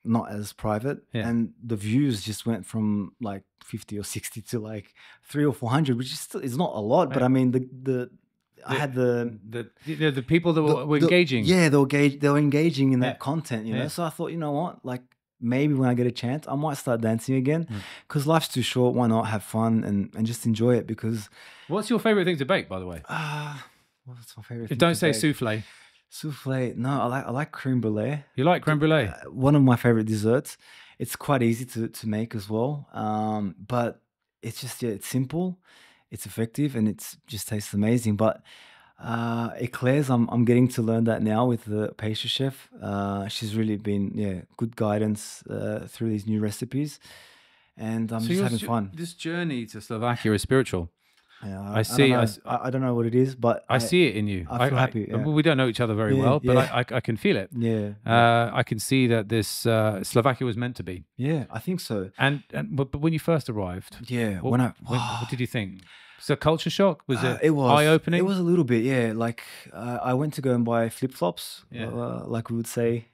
not as private, and the views just went from like 50 or 60 to like 300 or 400, which is still, it's not a lot, but I mean I had the people that were engaging. Yeah, they were engaging in that content, you know. So I thought, you know what, like, maybe when I get a chance, I might start dancing again, because life's too short. Why not have fun and just enjoy it? Because what's your favorite thing to bake, by the way? What's my favorite thing? Don't say souffle. Souffle. No, I like creme brulee. You like creme brulee? One of my favorite desserts. It's quite easy to make as well. But it's just it's simple, it's effective, and it just tastes amazing. But eclairs, I'm getting to learn that now with the pastry chef. She's really been good guidance through these new recipes, and I'm just having fun. This journey to Slovakia is spiritual. Yeah, I don't know what it is, but I see it in you. I feel happy. Yeah. We don't know each other very well, but I can feel it. Yeah. I can see that this Slovakia was meant to be. Yeah, I think so. But when you first arrived, what did you think? Was it a culture shock? Was it was eye-opening? It was a little bit, yeah. Like I went to go and buy flip-flops, like we would say,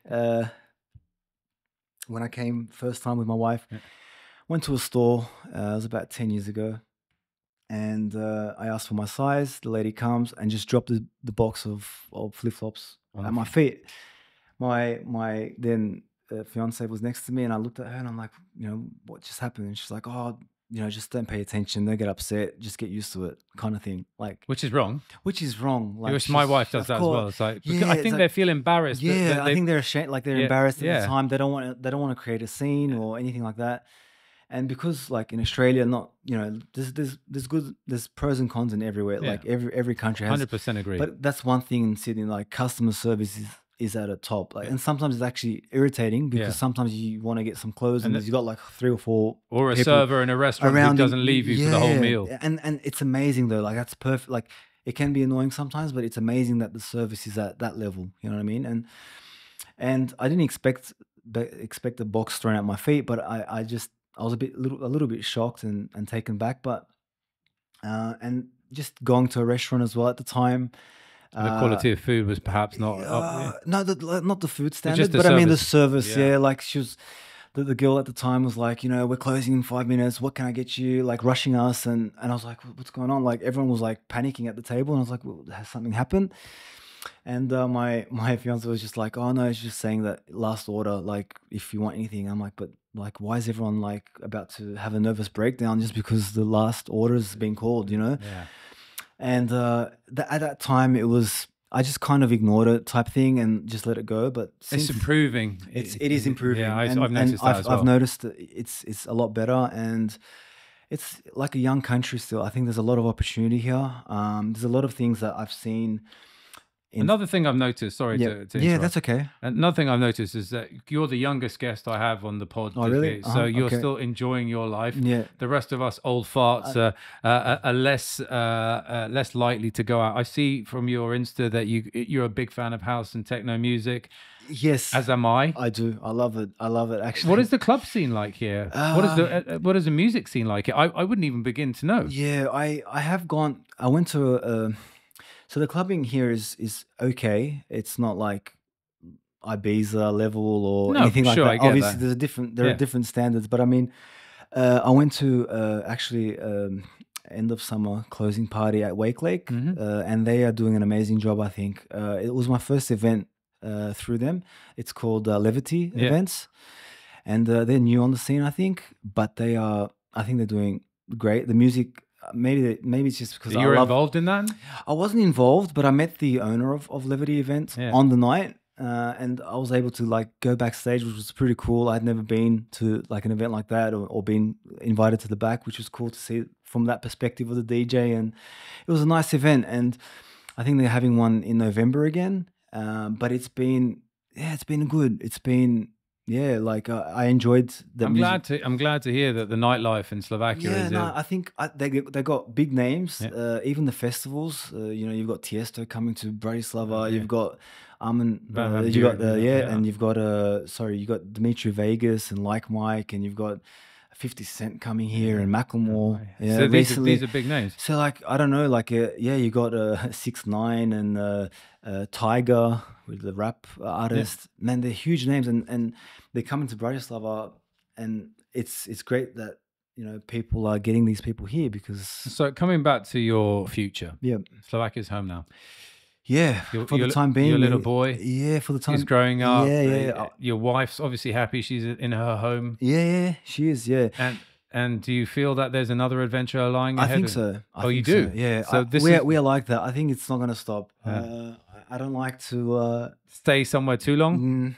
when I came first time with my wife. Went to a store. It was about 10 years ago. And I asked for my size. The lady comes and just dropped the box of flip-flops at my feet. My then fiance was next to me, and I looked at her and I'm like, you know, what just happened? And she's like, oh, you know, just don't pay attention. Don't get upset. Just get used to it, kind of thing. Like, which is wrong. Like, my wife does that as well. It's like, I think they feel embarrassed. Yeah, I think they're ashamed. Like they're embarrassed at the time. They don't want to create a scene or anything like that. And because like in Australia, not, you know, there's pros and cons in everywhere. Like every country has. 100% agree. But that's one thing in Sydney, like customer service is at a top. Like, and sometimes it's actually irritating because sometimes you want to get some clothes and you've got like 3 or 4 or a server in a restaurant who doesn't leave you for the whole meal. And it's amazing though. Like that's perfect. Like it can be annoying sometimes, but it's amazing that the service is at that level. You know what I mean? And I didn't expect the box thrown at my feet, but I was a little bit shocked and taken back, but and just going to a restaurant as well at the time, The quality of food was perhaps not up. No, not the food standard, just the but I mean the service. service. Yeah, like she was. The girl at the time was like, we're closing in 5 minutes. What can I get you? Like rushing us, and I was like, what's going on? Like everyone was like panicking at the table, and I was like, well, has something happened? And my fiance was just like, oh no, it's just saying that last order. Like if you want anything, I'm like, but like why is everyone like about to have a nervous breakdown just because the last order's been called? Yeah. And at that time it was. I just kind of ignored it type thing and just let it go. But it's improving. It is improving. Yeah, I've noticed that as well. I've noticed that it's a lot better, and it's like a young country still. I think there's a lot of opportunity here. There's a lot of things that I've seen. Another thing I've noticed, sorry to interrupt. That's okay. Another thing I've noticed is that you're the youngest guest I have on the pod. Oh, really? So you're still enjoying your life. Yeah. The rest of us old farts are less likely to go out. I see from your Insta that you're a big fan of house and techno music. Yes. As am I. I do. I love it. Actually. What is the club scene like here? What is the music scene like here? I wouldn't even begin to know. Yeah, I have gone. I went to so the clubbing here is okay. It's not like Ibiza level or anything like that. Obviously, there are different standards. But I mean, I went to actually end of summer closing party at Wake Lake, and they are doing an amazing job. I think it was my first event through them. It's called Levity Events, and they're new on the scene, I think. But I think they're doing great. The music. Maybe it's just because you were involved in that. I wasn't involved, but I met the owner of Levity Events on the night, and I was able to like go backstage, which was pretty cool. I'd never been to like an event like that or been invited to the back, which was cool to see from that perspective of the DJ, and it was a nice event. And I think they're having one in November again, but it's been good. It's been. Yeah, like I enjoyed the music. I'm glad to hear that the nightlife in Slovakia is. Yeah, I think they got big names. Yeah. Even the festivals. You've got Tiesto coming to Bratislava. You've got and you've got you got Dimitri Vegas and Like Mike, and you've got 50 Cent coming here and Macklemore. Yeah, so these are big names. So like I don't know, like you got 6ix9ine and Tiger with the rap artist. Yeah. Man, they're huge names, and they're coming to Bratislava, and it's great that people are getting these people here because. So coming back to your future, Slovakia's home now. Yeah, for the time being, your little boy. Yeah, for the time. He's growing up. Yeah. Your wife's obviously happy. She's in her home. Yeah, she is. Yeah. And do you feel that there's another adventure lying ahead? I think so. You do? So. Yeah. So we are like that. I think it's not going to stop. Yeah. I don't like to stay somewhere too long.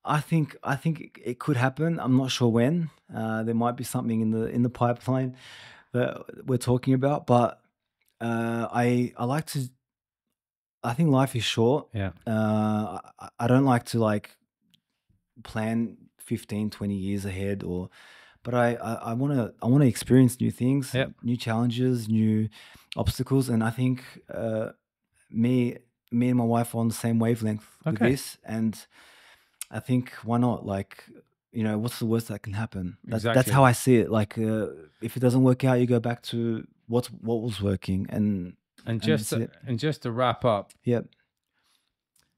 I think it could happen. I'm not sure when. There might be something in the pipeline that we're talking about, but I like to. I think life is short. Yeah. I don't like to like plan 15, 20 years ahead but I want to experience new things, new challenges, new obstacles, and I think me and my wife are on the same wavelength with this, and I think why not? Like, what's the worst that can happen? That's how I see it. Like, if it doesn't work out, you go back to what was working, and just to wrap up,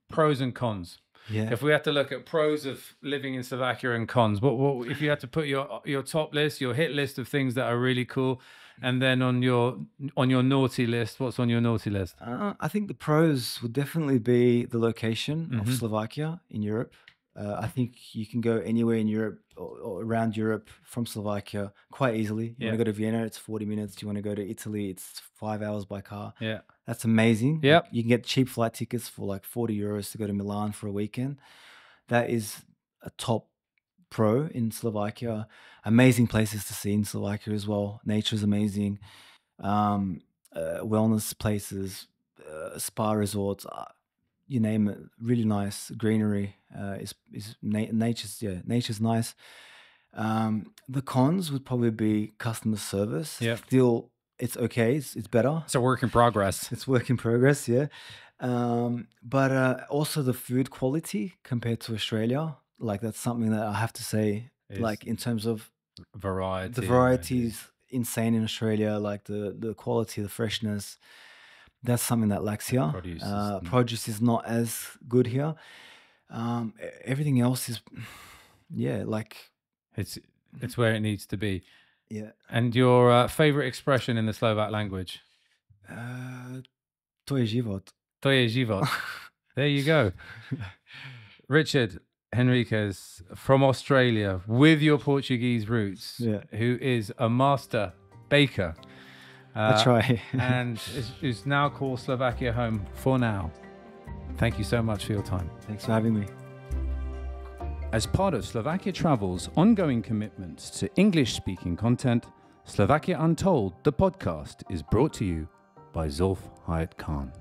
pros and cons. Yeah. If we had to look at pros of living in Slovakia and cons, what if you had to put your top list, your hit list of things that are really cool, and then on your naughty list, what's on your naughty list? I think the pros would definitely be the location of Slovakia in Europe. I think you can go anywhere in Europe or around Europe from Slovakia quite easily. You want to go to Vienna, it's 40 minutes. You want to go to Italy, it's 5 hours by car. Yeah. That's amazing. Yeah. You can get cheap flight tickets for like 40 euros to go to Milan for a weekend. That is a top pro in Slovakia. Amazing places to see in Slovakia as well. Nature is amazing. Wellness places, spa resorts, you name it, really nice. Greenery nature's nice. The cons would probably be customer service. Yeah. Still, it's okay. It's better. It's a work in progress. It's work in progress, yeah. But also the food quality compared to Australia, like that's something that I have to say, like in terms of variety. The variety is insane in Australia, like the quality, the freshness. That's something that lacks here. Produce is not as good here. Everything else is, it's where it needs to be. Yeah. And your favorite expression in the Slovak language? To je život. To je život. There you go. Richard Henriquez from Australia with your Portuguese roots, who is a master baker. That's right. And is now called Slovakia home for now. Thank you so much for your time. Thanks for having me. As part of Slovakia Travel's ongoing commitments to English-speaking content, Slovakia Untold, the podcast, is brought to you by Zulf Hayat Khan.